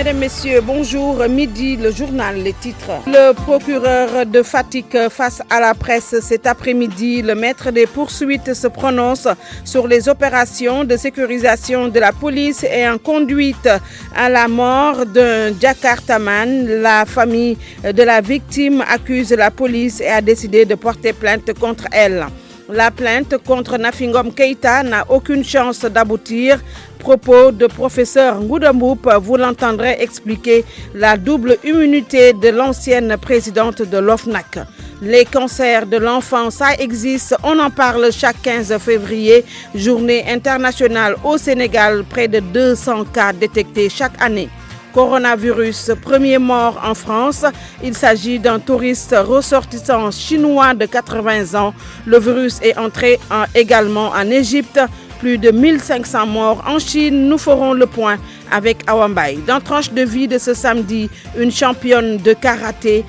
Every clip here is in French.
Mesdames, Messieurs, bonjour. Midi, le journal, les titres. Le procureur de Fatick face à la presse cet après-midi. Le maître des poursuites se prononce sur les opérations de sécurisation de la police et en conduite à la mort d'un Jakartaman. La famille de la victime accuse la police et a décidé de porter plainte contre elle. La plainte contre Nafi Ngom Keïta n'a aucune chance d'aboutir. Propos de professeur Ngouda Mboup, vous l'entendrez expliquer la double immunité de l'ancienne présidente de l'OFNAC. Les cancers de l'enfance, ça existe, on en parle chaque 15 février, journée internationale au Sénégal, près de 200 cas détectés chaque année. Coronavirus, premier mort en France. Il s'agit d'un touriste ressortissant chinois de 80 ans. Le virus est entré également en Égypte. Plus de 1500 morts en Chine. Nous ferons le point avec Awambaye. Dans Tranche de vie de ce samedi, une championne de karaté,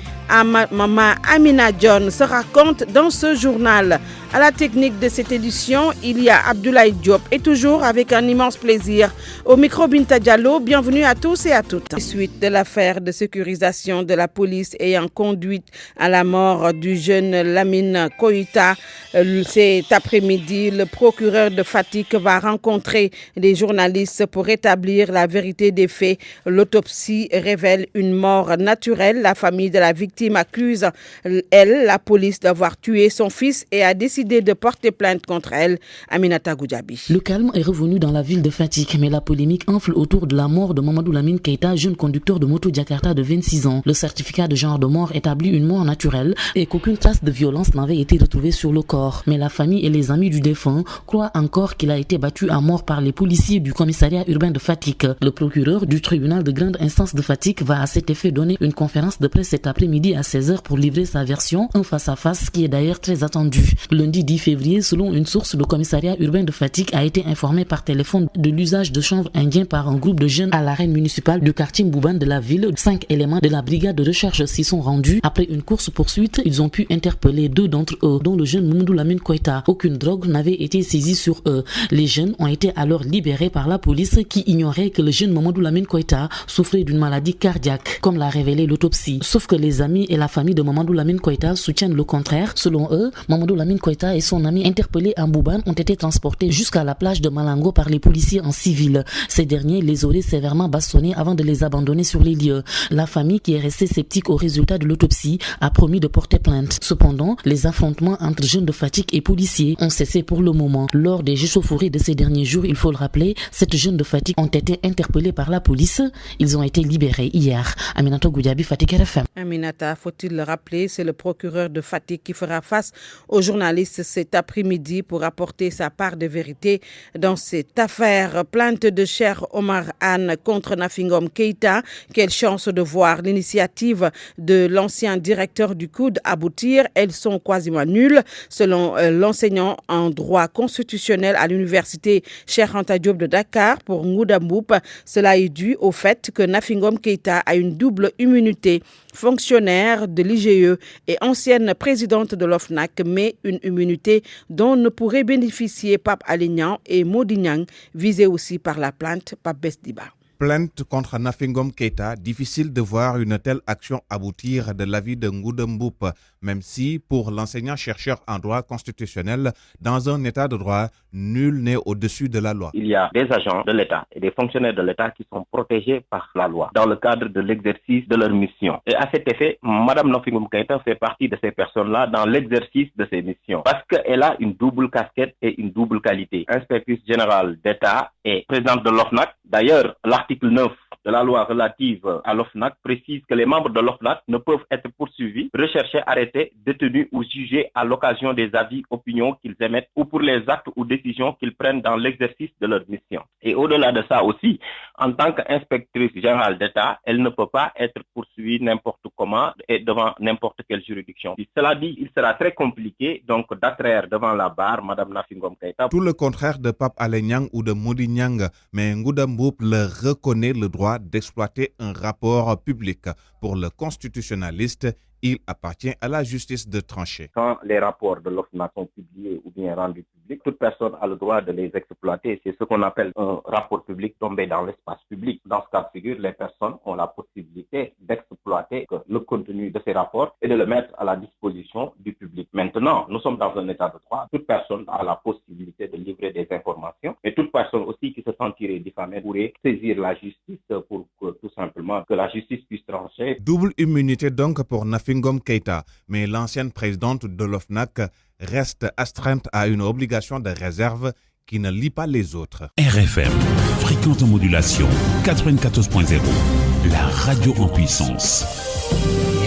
Mama Amina John, se raconte dans ce journal. À la technique de cette édition, il y a Abdoulaye Diop et toujours avec un immense plaisir au micro Binta Diallo. Bienvenue à tous et à toutes. Suite de l'affaire de sécurisation de la police ayant conduit à la mort du jeune Lamine Koïta, cet après-midi, le procureur de Fatick va rencontrer les journalistes pour établir la vérité des faits. L'autopsie révèle une mort naturelle. La famille de la victime accuse, elle, la police d'avoir tué son fils et a décidé de porter plainte contre elle. Aminata Goudiaby. Le calme est revenu dans la ville de Fatick, mais la polémique enfle autour de la mort de Mamadou Lamine Keïta, jeune conducteur de moto Jakarta de 26 ans. Le certificat de genre de mort établit une mort naturelle et qu'aucune trace de violence n'avait été retrouvée sur le corps. Mais la famille et les amis du défunt croient encore qu'il a été battu à mort par les policiers du commissariat urbain de Fatick. Le procureur du tribunal de grande instance de Fatick va à cet effet donner une conférence de presse cet après-midi à 16h pour livrer sa version, un face-à-face qui est d'ailleurs très attendu. Lundi 10 février, selon une source, le commissariat urbain de Fatick a été informé par téléphone de l'usage de chanvre indien par un groupe de jeunes à l'arène municipale du quartier Mbouban de la ville. 5 éléments de la brigade de recherche s'y sont rendus. Après une course-poursuite, ils ont pu interpeller 2 d'entre eux, dont le jeune Mamadou Lamine Koïta. Aucune drogue n'avait été saisie sur eux. Les jeunes ont été alors libérés par la police qui ignorait que le jeune Mamadou Lamine Koïta souffrait d'une maladie cardiaque, comme l'a révélé l'autopsie. Sauf que les amis et la famille de Mamadou Lamine Koïta soutiennent le contraire. Selon eux, Mamadou Lamine Koïta et son ami interpellés à Mbouban ont été transportés jusqu'à la plage de Malango par les policiers en civil. Ces derniers les auraient sévèrement bastonnés avant de les abandonner sur les lieux. La famille, qui est restée sceptique au résultat de l'autopsie, a promis de porter plainte. Cependant, les affrontements entre jeunes de Fatick et policiers ont cessé pour le moment. Lors des échauffourées de ces derniers jours, il faut le rappeler, 7 jeunes de Fatick ont été interpellés par la police. Ils ont été libérés hier. Aminata Goudiaby, Fatick RFM. Aminata, faut-il le rappeler, c'est le procureur de Fatick qui fera face aux journalistes cet après-midi pour apporter sa part de vérité dans cette affaire. Plainte de Cheikh Omar Anne contre Nafi Ngom Keïta. Quelle chance de voir l'initiative de l'ancien directeur du COUD aboutir. Elles sont quasiment nulles, selon l'enseignant en droit constitutionnel à l'université Cheikh Anta Diop de Dakar. Pour Ngouda Mboup, cela est dû au fait que Nafi Ngom Keïta a une double immunité, fonctionnaire de l'IGE et ancienne présidente de l'OFNAC, mais une immunité dont ne pourraient bénéficier Pape Alé Niang et Mody Niang, visés aussi par la plainte Pape Besdiba. Plainte contre Nafi Ngom Keïta, difficile de voir une telle action aboutir de l'avis de Ngouda Mboup, même si, pour l'enseignant-chercheur en droit constitutionnel, dans un état de droit, nul n'est au-dessus de la loi. Il y a des agents de l'État et des fonctionnaires de l'État qui sont protégés par la loi dans le cadre de l'exercice de leur mission. Et à cet effet, Madame Nafi Ngom Keïta fait partie de ces personnes-là dans l'exercice de ces missions, parce qu'elle a une double casquette et une double qualité. Inspectrice générale d'État et présidente de l'OFNAC. D'ailleurs, l'article 9 de la loi relative à l'OFNAC précise que les membres de l'OFNAC ne peuvent être poursuivis, recherchés, arrêtés, détenus ou jugés à l'occasion des avis, opinions qu'ils émettent ou pour les actes ou décisions qu'ils prennent dans l'exercice de leur mission. Et au-delà de ça aussi, en tant qu'inspectrice générale d'État, elle ne peut pas être poursuivie n'importe comment et devant n'importe quelle juridiction. Cela dit, il sera très compliqué donc d'attraire devant la barre Madame Nafi Ngom Keïta. Tout le contraire de Pape Alé Niang ou de Mody Niang, mais Ngouda Mboup le reconnaît le droit droit d'exploiter un rapport public. Pour le constitutionnaliste, il appartient à la justice de trancher. Quand les rapports de l'OFNAC sont publiés ou bien rendus publics, toute personne a le droit de les exploiter. C'est ce qu'on appelle un rapport public tombé dans l'espace public. Dans ce cas de figure, les personnes ont la possibilité d'exploiter le contenu de ces rapports et de le mettre à la disposition du public. Maintenant, nous sommes dans un état de droit. Toute personne a la possibilité de livrer des informations et toute personne aussi qui se sentirait diffamée pourrait saisir la justice pour que, tout simplement, que la justice puisse trancher. Double immunité donc pour Nafingom Keïta, mais l'ancienne présidente de l'OFNAC reste astreinte à une obligation de réserve qui ne lie pas les autres. RFM, fréquente modulation 94.0, la radio en puissance.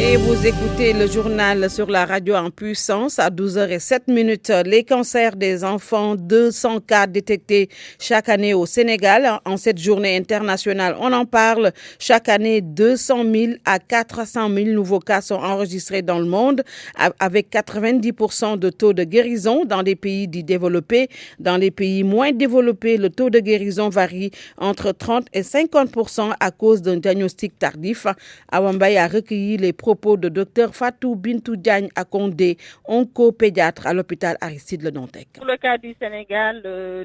Et vous écoutez le journal sur la radio en puissance à 12h07. Les cancers des enfants, 200 cas détectés chaque année au Sénégal. En cette journée internationale, on en parle. Chaque année, 200 000 à 400 000 nouveaux cas sont enregistrés dans le monde, avec 90% de taux de guérison dans les pays dits développés. Dans les pays moins développés, le taux de guérison varie entre 30 et 50% à cause d'un diagnostic tardif. Awambaye a recueilli les propos de Dr Fatou Bintou Diagne à Condé, oncopédiatre à l'hôpital Aristide Le Dantec. Pour le cas du Sénégal,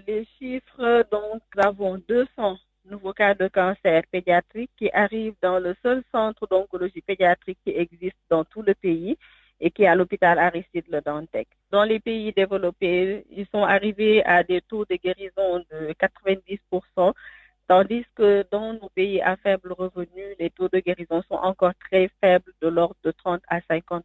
les chiffres, donc, nous avons 200 nouveaux cas de cancer pédiatrique qui arrivent dans le seul centre d'oncologie pédiatrique qui existe dans tout le pays et qui est à l'hôpital Aristide Le Dantec. Dans les pays développés, ils sont arrivés à des taux de guérison de 90%. Tandis que dans nos pays à faible revenu, les taux de guérison sont encore très faibles, de l'ordre de 30 à 50%.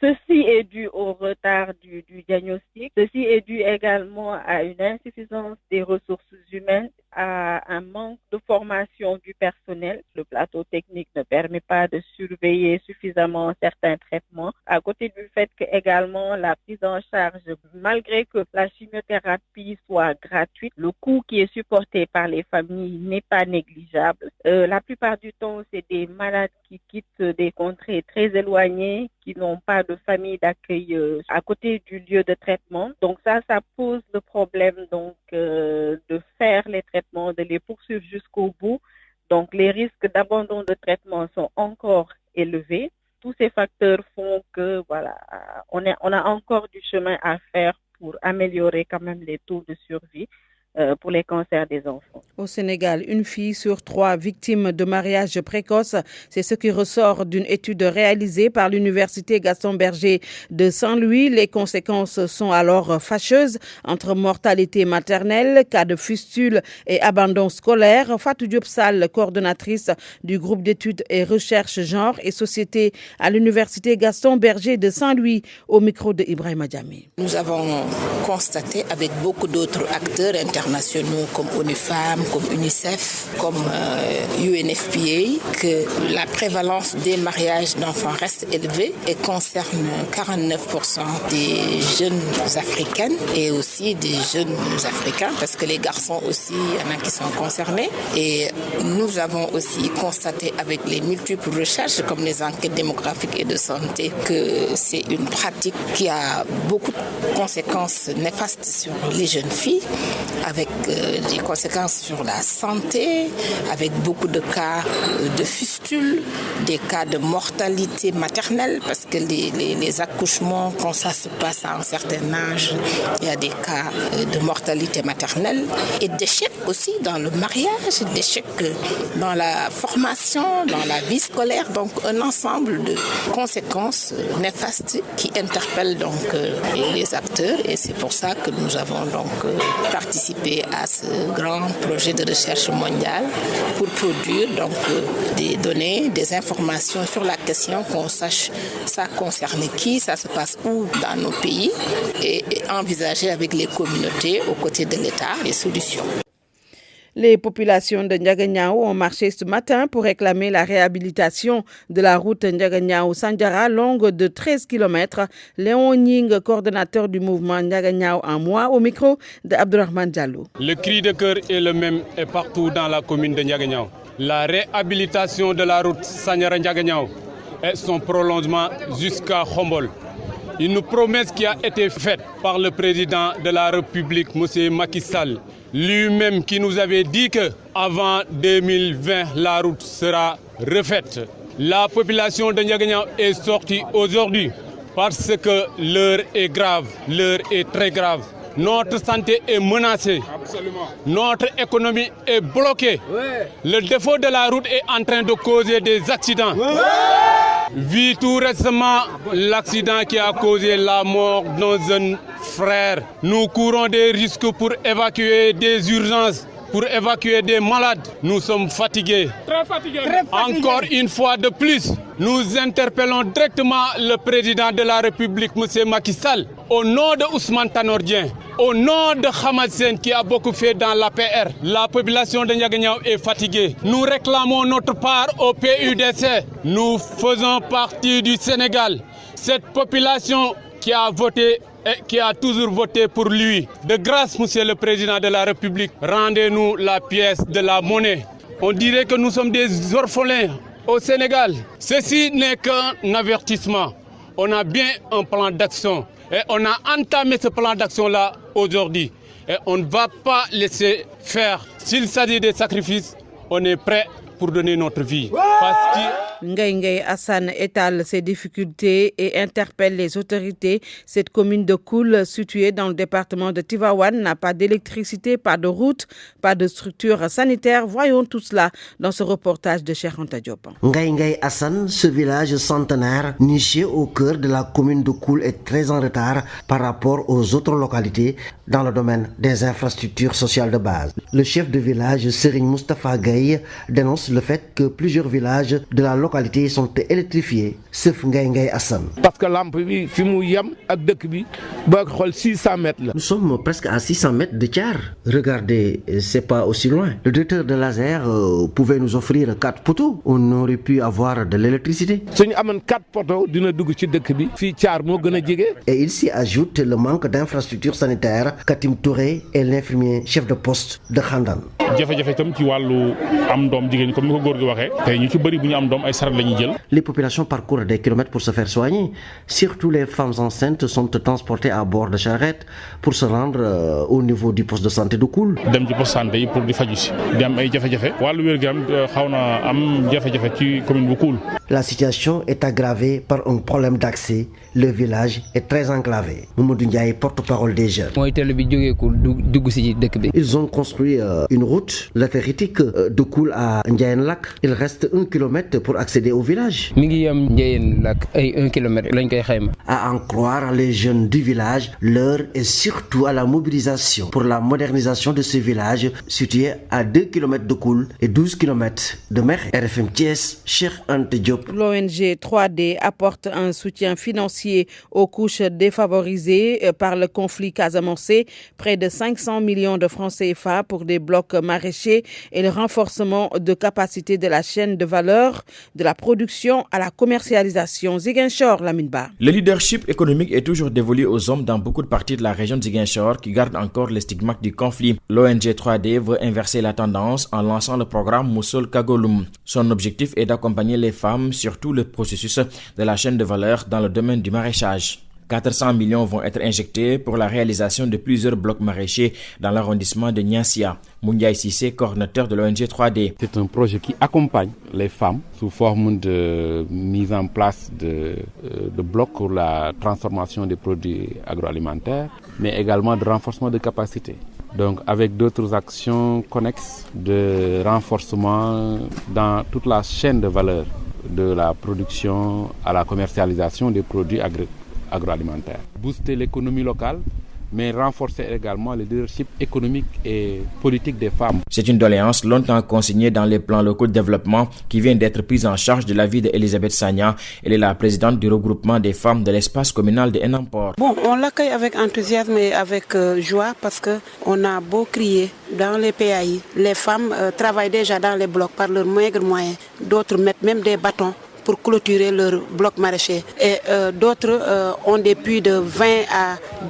Ceci est dû au retard du diagnostic. Ceci est dû également à une insuffisance des ressources humaines, à un manque de formation du personnel. Le plateau technique ne permet pas de surveiller suffisamment certains traitements. À côté du fait que également la prise en charge, malgré que la chimiothérapie soit gratuite, le coût qui est supporté par les familles n'est pas négligeable. La plupart du temps, c'est des malades qui quittent des contrées très éloignées, qui n'ont pas de famille d'accueil à côté du lieu de traitement. Donc ça pose le problème donc de faire les traitements, de les poursuivre jusqu'au bout. Donc les risques d'abandon de traitement sont encore élevés. Tous ces facteurs font que on a encore du chemin à faire pour améliorer quand même les taux de survie pour les cancers des enfants. Au Sénégal, une fille sur 3 victimes de mariage précoce. C'est ce qui ressort d'une étude réalisée par l'université Gaston Berger de Saint-Louis. Les conséquences sont alors fâcheuses entre mortalité maternelle, cas de fistule et abandon scolaire. Fatou Diop Sall, coordonnatrice du groupe d'études et recherche genre et société à l'université Gaston Berger de Saint-Louis, au micro de Ibrahima Diamé. Nous avons constaté avec beaucoup d'autres acteurs internationaux comme ONU Femmes, comme UNICEF, comme UNFPA, que la prévalence des mariages d'enfants reste élevée et concerne 49% des jeunes africaines et aussi des jeunes africains, parce que les garçons aussi, il y en a qui sont concernés. Et nous avons aussi constaté avec les multiples recherches, comme les enquêtes démographiques et de santé, que c'est une pratique qui a beaucoup de conséquences néfastes sur les jeunes filles, avec des conséquences sur la santé, avec beaucoup de cas de fistules, des cas de mortalité maternelle, parce que les accouchements, quand ça se passe à un certain âge, il y a des cas de mortalité maternelle, et d'échecs aussi dans le mariage, d'échecs dans la formation, dans la vie scolaire, donc un ensemble de conséquences néfastes qui interpellent donc les acteurs, et c'est pour ça que nous avons donc participé à ce grand projet de recherche mondiale pour produire donc des données, des informations sur la question, qu'on sache ça concerne qui, ça se passe où dans nos pays, et envisager avec les communautés aux côtés de l'État les solutions. Les populations de Ndiaganiao ont marché ce matin pour réclamer la réhabilitation de la route Ndiaganiao-Sandiara, longue de 13 km. Léon Ning, coordonnateur du mouvement Ndiaganiao en moi, au micro de Abdourahmane Diallo. Le cri de cœur est le même et partout dans la commune de Ndiaganiao. La réhabilitation de la route Sandiara-Ndiaganiao et son prolongement jusqu'à Khombol. Une promesse qui a été faite par le président de la République, M. Macky Sall, lui-même qui nous avait dit qu'avant 2020, la route sera refaite. La population de Ndiaganiao est sortie aujourd'hui parce que l'heure est grave, l'heure est très grave. Notre santé est menacée. Absolument. Notre économie est bloquée. Ouais. Le défaut de la route est en train de causer des accidents. Ouais. Vu tout récemment l'accident qui a causé la mort d'un jeune frère. Nous courons des risques pour évacuer des urgences, pour évacuer des malades. Nous sommes fatigués. Très fatigués. Encore une fois de plus, nous interpellons directement le président de la République, M. Macky Sall, au nom de Ousmane Tanor Dieng, au nom de Hamad Sen qui a beaucoup fait dans l'APR. La population de Ndiaganiao est fatiguée. Nous réclamons notre part au PUDC. Nous faisons partie du Sénégal. Cette population qui a voté et qui a toujours voté pour lui. De grâce, Monsieur le Président de la République, rendez-nous la pièce de la monnaie. On dirait que nous sommes des orphelins au Sénégal. Ceci n'est qu'un avertissement. On a bien un plan d'action et on a entamé ce plan d'action-là aujourd'hui. Et on ne va pas laisser faire. S'il s'agit des sacrifices, on est prêt pour donner notre vie. Parce que Ngaï Hassan étale ses difficultés et interpelle les autorités. Cette commune de Koul, située dans le département de Tivaouane, n'a pas d'électricité, pas de route, pas de structure sanitaire. Voyons tout cela dans ce reportage de Cheikh Anta Diop. Ngaï Hassan, ce village centenaire niché au cœur de la commune de Koul, est très en retard par rapport aux autres localités dans le domaine des infrastructures sociales de base. Le chef de village, Serigne Moustapha Gaye, dénonce le fait que plusieurs villages de la localité sont électrifiés, sauf Ngaï Hassan. Parce que nous sommes presque à 600 mètres de Thiar. Regardez, c'est pas aussi loin. Le directeur de l'ASER pouvait nous offrir 4 poteaux. On aurait pu avoir de l'électricité. Et il s'y ajoute le manque d'infrastructures sanitaires. Katim Touré est l'infirmier chef de poste de Khandan. Les populations parcourent des kilomètres pour se faire soigner. Surtout les femmes enceintes sont transportées à bord de charrettes pour se rendre au niveau du poste de santé de Koul. La situation est aggravée par un problème d'accès. Le village est très enclavé. Mamadou Ndiaye, porte-parole des jeunes. Ils ont construit une route latéritique de Koul à Ndiayenlak. Il reste 1 kilomètre pour accéder au village. À en croire les jeunes du village, l'heure est surtout à la mobilisation pour la modernisation de ce village situé à 2 km de Koul et 12 km de Mer. RFM Thiès, Cheikh Anta Diop. L'ONG 3D apporte un soutien financier aux couches défavorisées par le conflit casamançais, près de 500 millions de francs CFA pour des blocs maraîchers et le renforcement de capacité de la chaîne de valeur de la production à la commercialisation. Ziguinchor, Laminba. Le leadership économique est toujours dévolu aux hommes dans beaucoup de parties de la région de Ziguinchor qui gardent encore les stigmates du conflit. L'ONG 3D veut inverser la tendance en lançant le programme Moussol Kagolum. Son objectif est d'accompagner les femmes sur tout le processus de la chaîne de valeur dans le domaine du maraîchage. 400 millions vont être injectés pour la réalisation de plusieurs blocs maraîchers dans l'arrondissement de Niassia. Moundiaï Sissé, coordinateur de l'ONG 3D. C'est un projet qui accompagne les femmes sous forme de mise en place de blocs pour la transformation des produits agroalimentaires, mais également de renforcement de capacité. Donc avec d'autres actions connexes de renforcement dans toute la chaîne de valeur, de la production à la commercialisation des produits agroalimentaires. Booster l'économie locale, mais renforcer également le leadership économique et politique des femmes. C'est une doléance longtemps consignée dans les plans locaux de développement qui vient d'être prise en charge de la vie d'Elisabeth Sagna. Elle est la présidente du regroupement des femmes de l'espace communal de Enampor. Bon, on l'accueille avec enthousiasme et avec joie parce qu'on a beau crier dans les PAI. Les femmes travaillent déjà dans les blocs par leurs maigres moyens. D'autres mettent même des bâtons pour clôturer leur bloc maraîcher. Et d'autres ont des puits de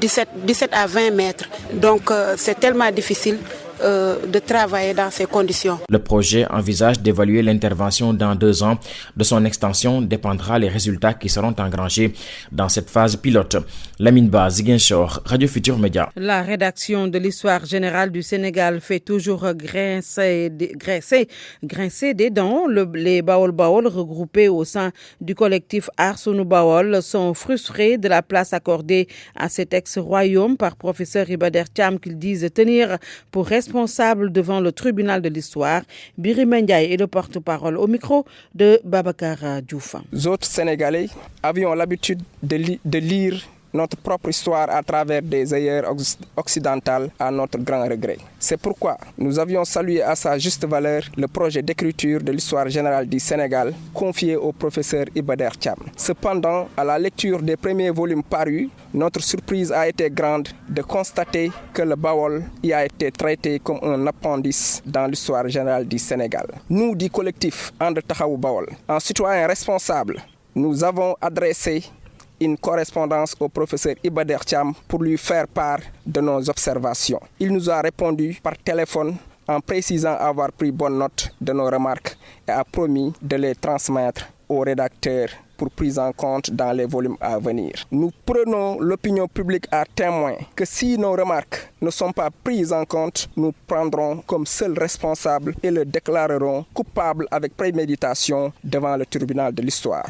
17 à 20 mètres. Donc c'est tellement difficile de travailler dans ces conditions. Le projet envisage d'évaluer l'intervention dans 2 ans. De son extension dépendra les résultats qui seront engrangés dans cette phase pilote. Lamine Ba, Ziguinchor, Radio Futur Média. La rédaction de l'histoire générale du Sénégal fait toujours grincer des dents. Les Baol regroupés au sein du collectif Arsounou Baol sont frustrés de la place accordée à cet ex-royaume par professeur Ibader Thiam qu'ils disent tenir pour responsable devant le tribunal de l'histoire. Birima Ndiaye est le porte-parole au micro de Babacar Diouf. Nous autres Sénégalais avions l'habitude de lire notre propre histoire à travers des œillères occidentales à notre grand regret. C'est pourquoi nous avions salué à sa juste valeur le projet d'écriture de l'histoire générale du Sénégal confié au professeur Ibader Thiam. Cependant, à la lecture des premiers volumes parus, notre surprise a été grande de constater que le Baol y a été traité comme un appendice dans l'histoire générale du Sénégal. Nous, du collectif And Taxawu Baol, en citoyen responsable, nous avons adressé une correspondance au professeur Ibader Thiam pour lui faire part de nos observations. Il nous a répondu par téléphone en précisant avoir pris bonne note de nos remarques et a promis de les transmettre au rédacteur pour prise en compte dans les volumes à venir. Nous prenons l'opinion publique à témoin que si nos remarques ne sont pas prises en compte, nous prendrons comme seul responsable et le déclarerons coupable avec préméditation devant le tribunal de l'histoire.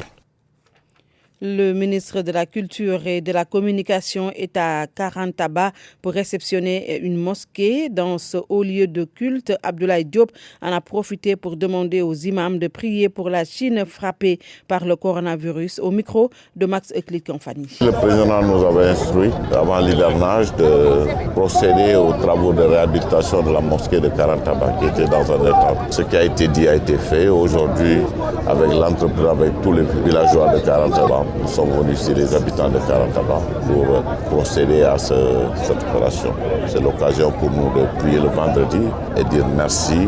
Le ministre de la Culture et de la Communication est à Karantaba pour réceptionner une mosquée. Dans ce haut lieu de culte, Abdoulaye Diop en a profité pour demander aux imams de prier pour la Chine frappée par le coronavirus. Au micro de Max Euclid-Confani. Le président nous avait instruit avant l'hivernage de procéder aux travaux de réhabilitation de la mosquée de Karantaba qui était dans un état. Ce qui a été dit a été fait. Aujourd'hui, avec l'entreprise, avec tous les villageois de Karantaba, nous sommes venus ici, les habitants de Karantaba, pour procéder à cette opération. C'est l'occasion pour nous de prier le vendredi et dire merci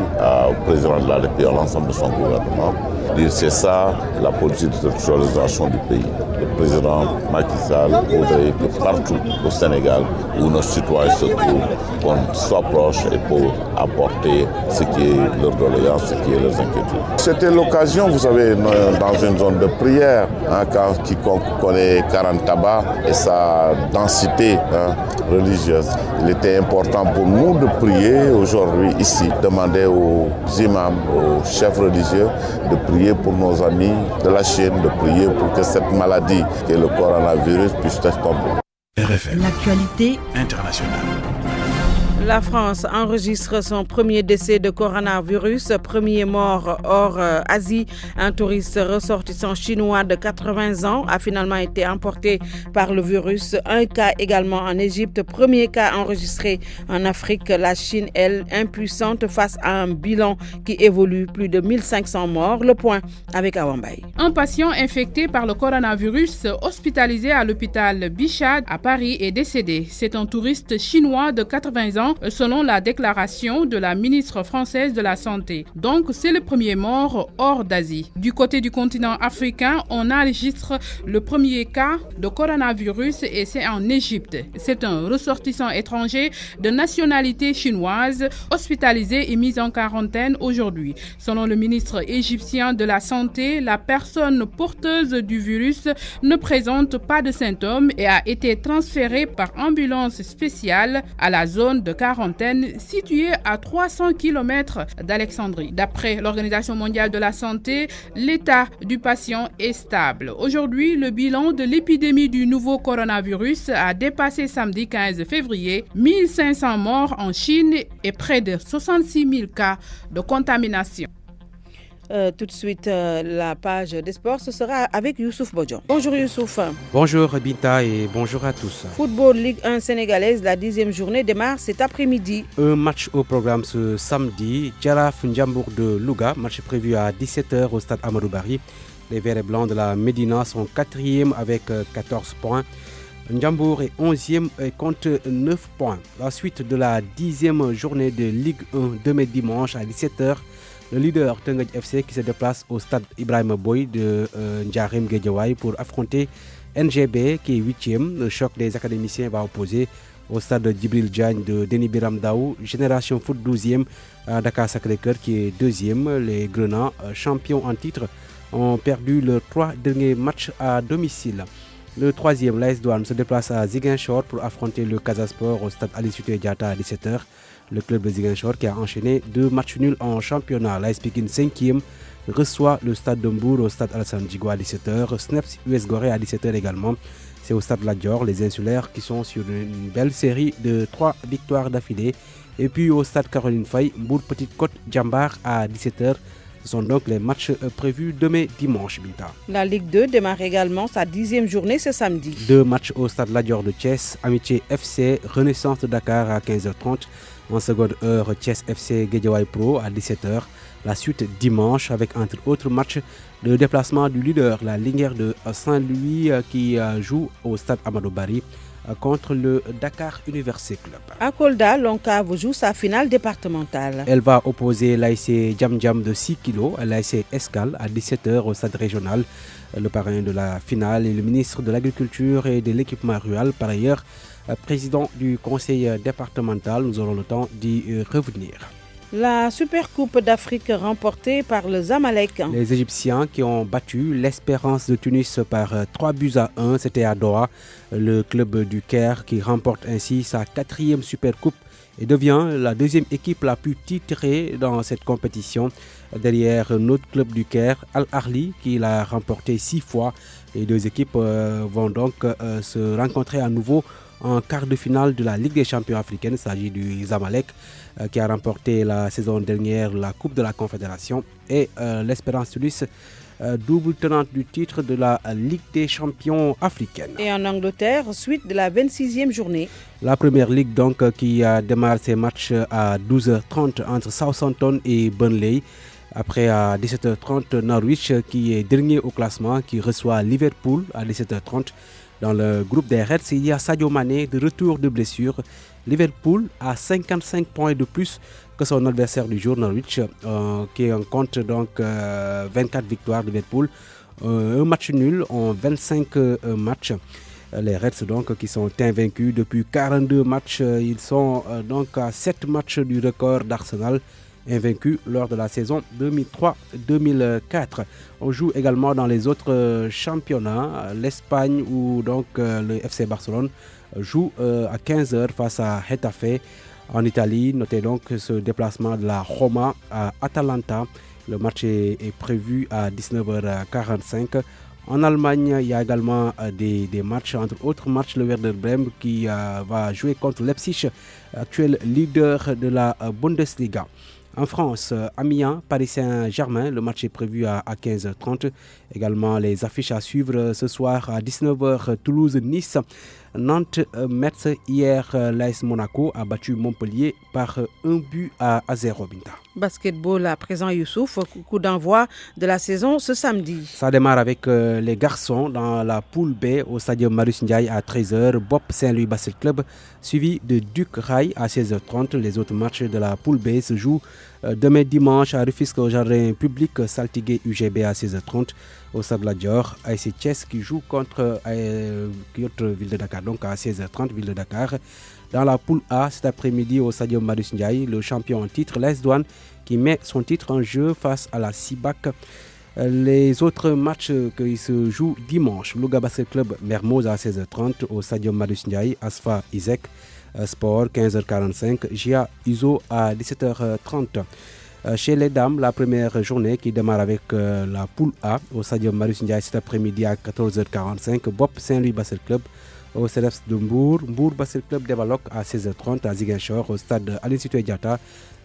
au président de la République et à l'ensemble de son gouvernement. Dire c'est ça la politique de structuralisation du pays. Le président Macky Sall voudrait que partout au Sénégal où nos citoyens se trouvent, qu'on soit proche et pour apporter ce qui est leur doléance, ce qui est leurs inquiétudes. C'était l'occasion, vous savez, dans une zone de prière, quand quiconque connaît Karantaba et sa densité religieuse. Il était important pour nous de prier aujourd'hui ici, demander aux imams, aux chefs religieux de prier pour nos amis de la Chine, de prier pour que cette maladie qui est le coronavirus puisse être tombée. RFM. L'actualité internationale. La France enregistre son premier décès de coronavirus, premier mort hors Asie. Un touriste ressortissant chinois de 80 ans a finalement été emporté par le virus. Un cas également en Égypte, premier cas enregistré en Afrique. La Chine, elle, impuissante face à un bilan qui évolue, plus de 1500 morts. Le point avec Awambay. Un patient infecté par le coronavirus hospitalisé à l'hôpital Bichat à Paris est décédé. C'est un touriste chinois de 80 ans selon la déclaration de la ministre française de la Santé. Donc, c'est le premier mort hors d'Asie. Du côté du continent africain, on enregistre le premier cas de coronavirus et c'est en Égypte. C'est un ressortissant étranger de nationalité chinoise hospitalisé et mis en quarantaine aujourd'hui. Selon le ministre égyptien de la Santé, la personne porteuse du virus ne présente pas de symptômes et a été transférée par ambulance spéciale à la zone de quarantaine située à 300 km d'Alexandrie. D'après l'Organisation mondiale de la santé, l'état du patient est stable. Aujourd'hui, le bilan de l'épidémie du nouveau coronavirus a dépassé samedi 15 février 1500 morts en Chine et près de 66 000 cas de contamination. Tout de suite, la page des sports, ce sera avec Youssouf Bodjon. Bonjour Youssouf. Bonjour Binta et bonjour à tous. Football Ligue 1 sénégalaise, la 10e journée démarre cet après-midi. Un match au programme ce samedi. Jaraaf Ndiambour de Louga, match prévu à 17h au stade Amadou Barry. Les Verts et Blancs de la Médina sont 4e avec 14 points. Ndiambour est 11e et compte 9 points. La suite de la 10e journée de Ligue 1 demain dimanche à 17h. Le leader Teungueth FC qui se déplace au stade Ibrahima Boye de Ndiarème Guédiawaye pour affronter NGB qui est 8e. Le choc des académiciens va opposer au stade Djibril Diagne de Denis Biram Daou. Génération Foot 12e à Dakar Sacré-Cœur qui est 2e. Les Grenats, champions en titre, ont perdu leurs 3 derniers matchs à domicile. Le 3e, l'AS Douanes, se déplace à Ziguinchor pour affronter le Casa Sport au stade Aline Sitoé Diatta à 17h. Le club de Ziguinchor qui a enchaîné 2 matchs nuls en championnat. L'AS Pikine 5e reçoit le stade de Mbour au stade Alassane Djigo à 17h. Snaps US Gorée à 17h également. C'est au stade Lat Dior, les insulaires qui sont sur une belle série de 3 victoires d'affilée. Et puis au stade Caroline Faye, Mbour Petite Côte Djambar à 17h. Ce sont donc les matchs prévus demain dimanche, Binta. La Ligue 2 démarre également sa 10e journée ce samedi. 2 matchs au stade Lat Dior de Thiès, Amitié FC, Renaissance de Dakar à 15h30. En seconde heure, Thiès FC Guédiawaye Pro à 17h. La suite dimanche avec entre autres matchs le déplacement du leader, la Linguère de Saint-Louis qui joue au stade Amadou Barry contre le Dakar Université Club. À Kolda, l'ONCAV joue sa finale départementale. Elle va opposer l'ASC Djam Djam de 6 kg à l'ASC Escale à 17h au stade régional. Le parrain de la finale est le ministre de l'Agriculture et de l'Équipement rural, par ailleurs président du conseil départemental. Nous aurons le temps d'y revenir. La Supercoupe d'Afrique remportée par le Zamalek. Les Égyptiens qui ont battu l'Espérance de Tunis par 3-1, c'était à Doha. Le club du Caire qui remporte ainsi sa 4e Supercoupe et devient la 2e équipe la plus titrée dans cette compétition. Derrière notre club du Caire, Al Ahly qui l'a remporté 6 fois. Les 2 équipes vont donc se rencontrer à nouveau en quart de finale de la Ligue des champions africaine. Il s'agit du Zamalek qui a remporté la saison dernière la Coupe de la Confédération et l'Espérance Tunis, double tenante du titre de la Ligue des champions africaine. Et en Angleterre, suite de la 26e journée. La première ligue donc qui démarre ses matchs à 12h30 entre Southampton et Burnley. Après à 17h30, Norwich qui est dernier au classement qui reçoit Liverpool à 17h30. Dans le groupe des Reds, il y a Sadio Mané de retour de blessure. Liverpool a 55 points de plus que son adversaire du jour, Norwich, qui en compte donc 24 victoires de Liverpool. Un match nul en 25 matchs. Les Reds donc qui sont invaincus depuis 42 matchs. Ils sont donc à 7 matchs du record d'Arsenal, invaincu lors de la saison 2003-2004. On joue également dans les autres championnats. L'Espagne où donc le FC Barcelone joue à 15h face à Getafe. En Italie, notez donc ce déplacement de la Roma à Atalanta. Le match est prévu à 19h45. En Allemagne, il y a également des matchs, entre autres matchs, le Werder Bremen qui va jouer contre Leipzig, actuel leader de la Bundesliga. En France, Amiens, Paris Saint-Germain, le match est prévu à 15h30. Également les affiches à suivre ce soir à 19h, Toulouse-Nice, Nantes-Metz. Hier, l'AS Monaco a battu Montpellier par 1-0. Binta. Basketball à présent, Youssouf, coup d'envoi de la saison ce samedi. Ça démarre avec les garçons dans la poule B au stade Marius Ndiaye à 13h. Bob Saint-Louis Basket Club suivi de Duc Rail à 16h30. Les autres matchs de la poule B se jouent demain dimanche à Rufisque au jardin public, Saltigué UGB à 16h30. Au stade Lat Dior, ASC Thiès qui joue contre Kyoto Ville de Dakar, donc à 16h30 Ville de Dakar. Dans la poule A, cet après-midi au stade Marius Ndiaye, le champion en titre, l'AS Douanes, qui met son titre en jeu face à la CIBAC. Les autres matchs qui se jouent dimanche, Louga Basket Club Mermoz à 16h30 au stade Marius Ndiaye, Asfa Isaac Sport 15h45, GIA Iso à 17h30. Chez les dames, la première journée qui démarre avec la poule A au stade Marius Ndiaye cet après-midi à 14h45, Bob Saint-Louis Basket Club au CEDEPS de Mbour, Mbour Basket Club Devaloc à 16h30 à Ziguinchor au stade Aline Sitoé Diatta,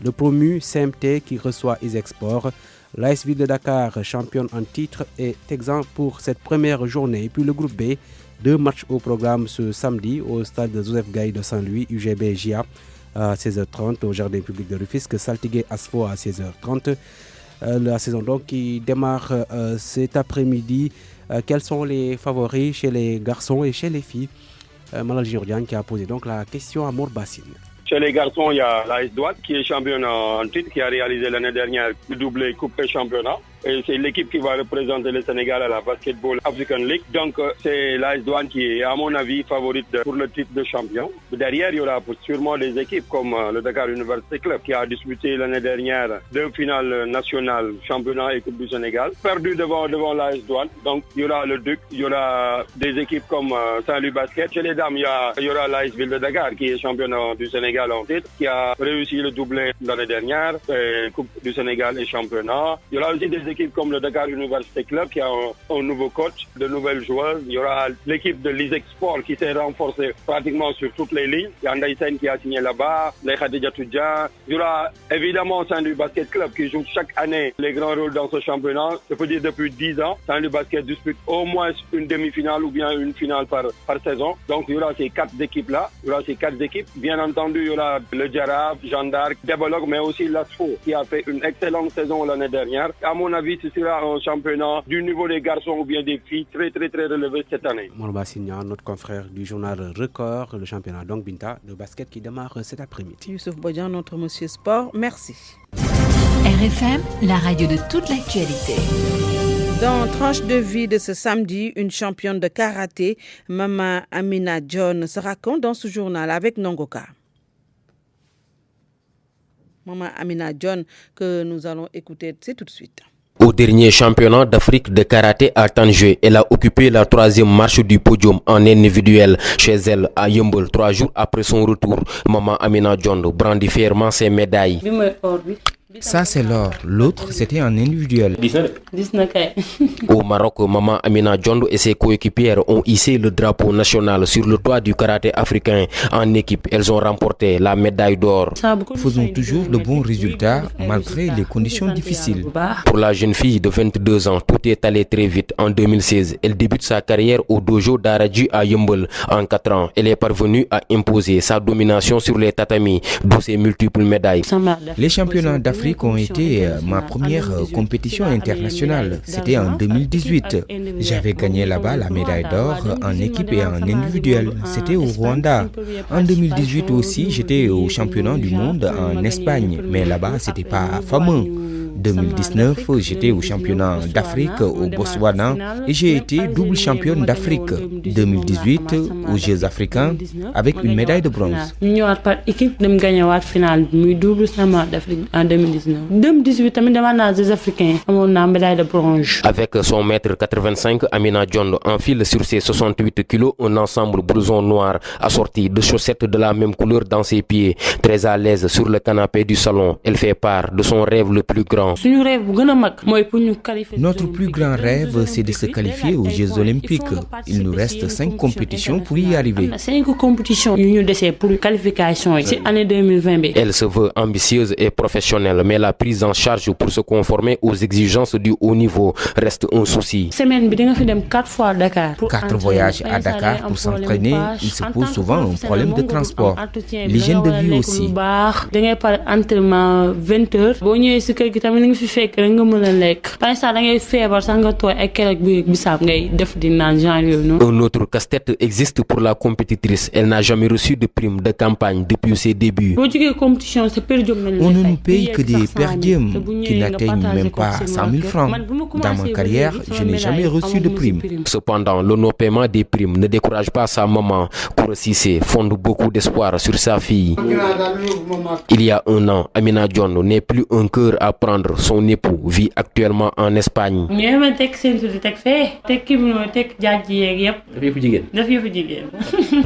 le promu CMT qui reçoit Isaac Sport. L'AS Ville de Dakar, championne en titre, est exempt pour cette première journée. Et puis le groupe B, 2 matchs au programme ce samedi au stade Joseph Gaye de Saint-Louis, UGB GIA à 16h30 au jardin public de Rufisque, Saltigué Asfo à 16h30. La saison donc qui démarre cet après-midi. Quels sont les favoris chez les garçons et chez les filles? Malal Giordian qui a posé donc la question à Mour Bassine. Chez les garçons, il y a l'AS Douanes qui est championne en titre, qui a réalisé l'année dernière le doublé Coupe et Championnat. et c'est l'équipe qui va représenter le Sénégal à la Basketball African League. Donc c'est l'AS Douanes qui est, à mon avis, favorite pour le titre de champion. Derrière, il y aura sûrement des équipes comme le Dakar University Club qui a disputé l'année dernière 2 finales nationales, championnat et Coupe du Sénégal, perdu devant l'AS Douanes. Donc il y aura le Duc, il y aura des équipes comme Saint-Louis Basket. Chez les dames, il y aura l'AS Ville de Dakar qui est championne du Sénégal en titre, qui a réussi le doublé l'année dernière, Coupe du Sénégal et championnat. Il y aura aussi des équipes comme le Dakar University Club qui a un nouveau coach, de nouvelles joueuses. Il y aura l'équipe de l'Isec Sport qui s'est renforcée pratiquement sur toutes les lignes. Il y a Andaï Sen qui a signé là-bas, les Khadija Toudja. Il y aura évidemment Saint-Louis Basket Club qui joue chaque année les grands rôles dans ce championnat. Je peux dire depuis 10 ans, Saint-Louis Basket dispute au moins une demi-finale ou bien une finale par saison. Donc il y aura ces 4 équipes-là. Il y aura ces 4 équipes. Bien entendu, il y aura le Djarab, Jeanne d'Arc, Débolog, mais aussi l'Asfo qui a fait une excellente saison l'année dernière. À mon avis, ce sera un championnat du niveau des garçons ou bien des filles très très très relevé cette année. Morba Signan, notre confrère du journal Record, le championnat donc Binta de basket qui démarre cet après-midi. Youssouf Bodian, notre monsieur sport, merci. RFM, la radio de toute l'actualité. Dans Tranche de vie de ce samedi, une championne de karaté, Maman Amina John, se raconte dans ce journal avec Nongoka. Maman Amina John, que nous allons écouter, c'est tout de suite. Au dernier championnat d'Afrique de karaté à Tanger, elle a occupé la 3e marche du podium en individuel chez elle à Yeumbeul 3 jours après son retour. Maman Amina John brandit fièrement ses médailles. Ça c'est l'or, l'autre c'était en individuel. Au Maroc, Maman Amina John et ses coéquipières ont hissé le drapeau national sur le toit du karaté africain. En équipe, elles ont remporté la médaille d'or. Faisons toujours de bons résultats malgré les conditions difficiles. Pour la jeune fille de 22 ans, tout est allé très vite. En 2016, elle débute sa carrière au dojo d'Aradji à Yeumbeul. En 4 ans, elle est parvenue à imposer sa domination sur les tatamis, d'où ses multiples médailles. Les championnats d'Afrique ont été ma première compétition internationale. C'était en 2018. J'avais gagné là-bas la médaille d'or en équipe et en individuel. C'était au Rwanda. En 2018 aussi, j'étais au championnat du monde en Espagne. Mais là-bas, c'était pas fameux. 2019, j'étais au championnat d'Afrique au Botswana et j'ai été double championne d'Afrique. 2018 aux Jeux africains avec une médaille de bronze. Avec son mètre 85, Amina John enfile sur ses 68 kilos un ensemble blouson noir assorti de chaussettes de la même couleur dans ses pieds. Très à l'aise sur le canapé du salon, elle fait part de son rêve le plus grand. Notre plus grand rêve, c'est de se qualifier aux Jeux Olympiques. Il nous reste 5 compétitions pour y arriver. Elle se veut ambitieuse et professionnelle, mais la prise en charge pour se conformer aux exigences du haut niveau reste un souci. 4 voyages à Dakar pour s'entraîner, il se pose souvent un problème de transport. L'hygiène de vie aussi. Un autre casse-tête existe pour la compétitrice. Elle n'a jamais reçu de prime de campagne depuis ses débuts. On ne nous paye que des per diem qui n'atteignent même pas 100 000 francs. Dans ma carrière, je n'ai jamais reçu de prime. Cependant, le non-paiement des primes ne décourage pas sa maman. Koura Cissé fonde beaucoup d'espoir sur sa fille. Il y a 1 an, Amina John n'est plus un cœur à prendre. Son époux vit actuellement en Espagne.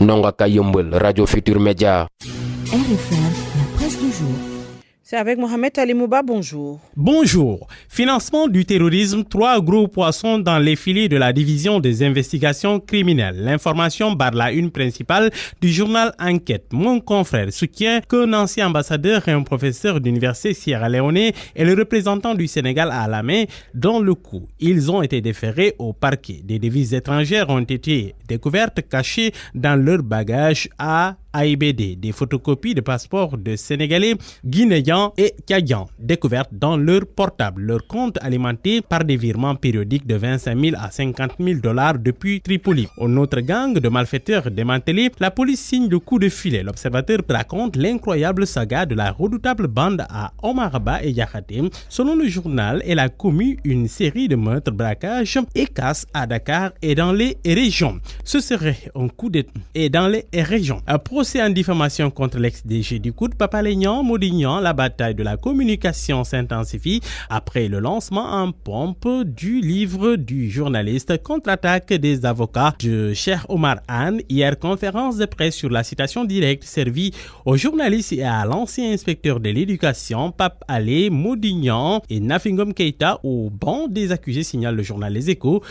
Nongaka Yeumbeul, Radio Futur Média. RFM, la presse du jour. C'est avec Mohamed Ali Mouba, bonjour. Bonjour. Financement du terrorisme, 3 gros poissons dans les filets de la division des investigations criminelles. L'information barre la une principale du journal Enquête. Mon confrère soutient qu'un ancien ambassadeur et un professeur d'université Sierra Leone et le représentant du Sénégal à la main dans le coup. Ils ont été déférés au parquet. Des devises étrangères ont été découvertes cachées dans leur bagage à AIBD, des photocopies de passeports de Sénégalais, Guinéens et Tchadiens découvertes dans leur portable. Leur compte alimenté par des virements périodiques de 25 000 à 50 000 $ depuis Tripoli. Une autre gang de malfaiteurs démantelés, la police signe le coup de filet. L'observateur raconte l'incroyable saga de la redoutable bande à Omaraba et Yakhate. Selon le journal, elle a commis une série de meurtres, braquages et casses à Dakar et dans les régions. Ce serait un coup d'État et dans les régions. Un procès en diffamation contre l'ex-DG du COUD, Papa Alé Niang, Modignan, la bataille de la communication s'intensifie après le lancement en pompe du livre du journaliste Contre-attaque des avocats de Cheikh Omar Anne. Hier, conférence de presse sur la citation directe servie aux journalistes et à l'ancien inspecteur de l'éducation, Pape Alé, Modignan et Nafingom Keïta au banc des accusés, signale le journal Les Échos.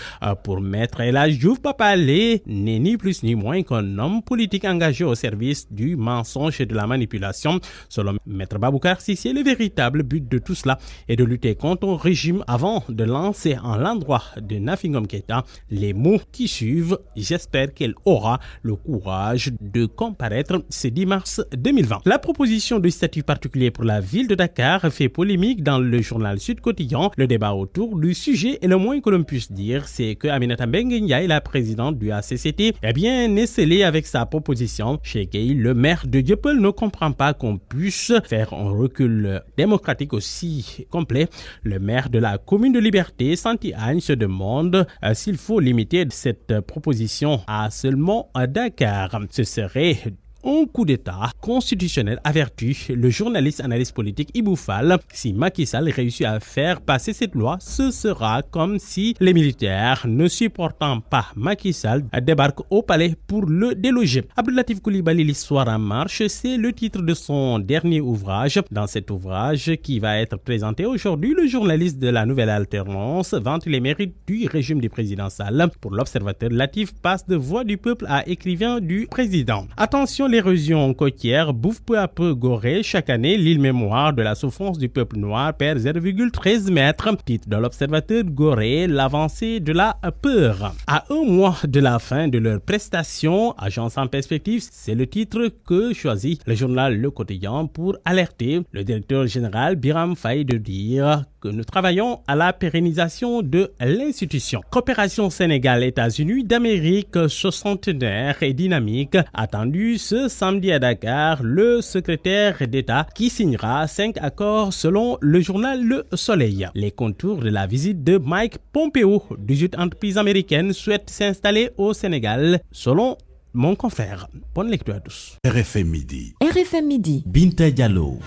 Pour Maître El Hadji Diouf, Papa Alé n'est ni plus ni moins qu'un homme politique engagé au service du mensonge et de la manipulation. Selon Maître Baboucar Sissi, le véritable but de tout cela est de lutter contre un régime avant de lancer en l'endroit de Nafingom Keïta les mots qui suivent. J'espère qu'elle aura le courage de comparaître ce 10 mars 2020. La proposition de statut particulier pour la ville de Dakar fait polémique dans le journal Sud Quotidien. Le débat autour du sujet et le moins que l'on puisse dire, c'est que Aminata Mbengue Ndiaye, la présidente du ACCT, est bien esselée avec sa proposition. Cheikh Gueye, le maire de Dieuppeul, ne comprend pas qu'on puisse faire un recul démocratique aussi complet. Le maire de la commune de Liberté, Santi Agne, se demande s'il faut limiter cette proposition à seulement Dakar. Ce serait un coup d'État constitutionnel, avertit le journaliste analyste politique Ibou Fall. Si Macky Sall réussit à faire passer cette loi, ce sera comme si les militaires, ne supportant pas Macky Sall, débarquent au palais pour le déloger. Abdoulatif Coulibaly, l'histoire en marche, c'est le titre de son dernier ouvrage. Dans cet ouvrage qui va être présenté aujourd'hui, le journaliste de la Nouvelle Alternance vante les mérites du régime du président Sall. Pour l'Observateur, Latif passe de voix du peuple à écrivain du président. Attention, l'érosion côtière bouffe peu à peu Gorée. Chaque année, l'île mémoire de la souffrance du peuple noir perd 0,13 mètres. Titre de l'Observateur, Gorée, l'avancée de la peur. À un mois de la fin de leur prestation, Agence en perspective, c'est le titre que choisit le journal Le Quotidien pour alerter le directeur général Biram Faye de dire que nous travaillons à la pérennisation de l'institution. Coopération Sénégal-États-Unis d'Amérique soixantenaire et dynamique attendue ce samedi à Dakar, le secrétaire d'État qui signera 5 accords selon le journal Le Soleil. Les contours de la visite de Mike Pompeo, 18 entreprises américaines souhaitent s'installer au Sénégal selon mon confrère. Bonne lecture à tous. RFM Midi. RFM Midi. Binta Diallo.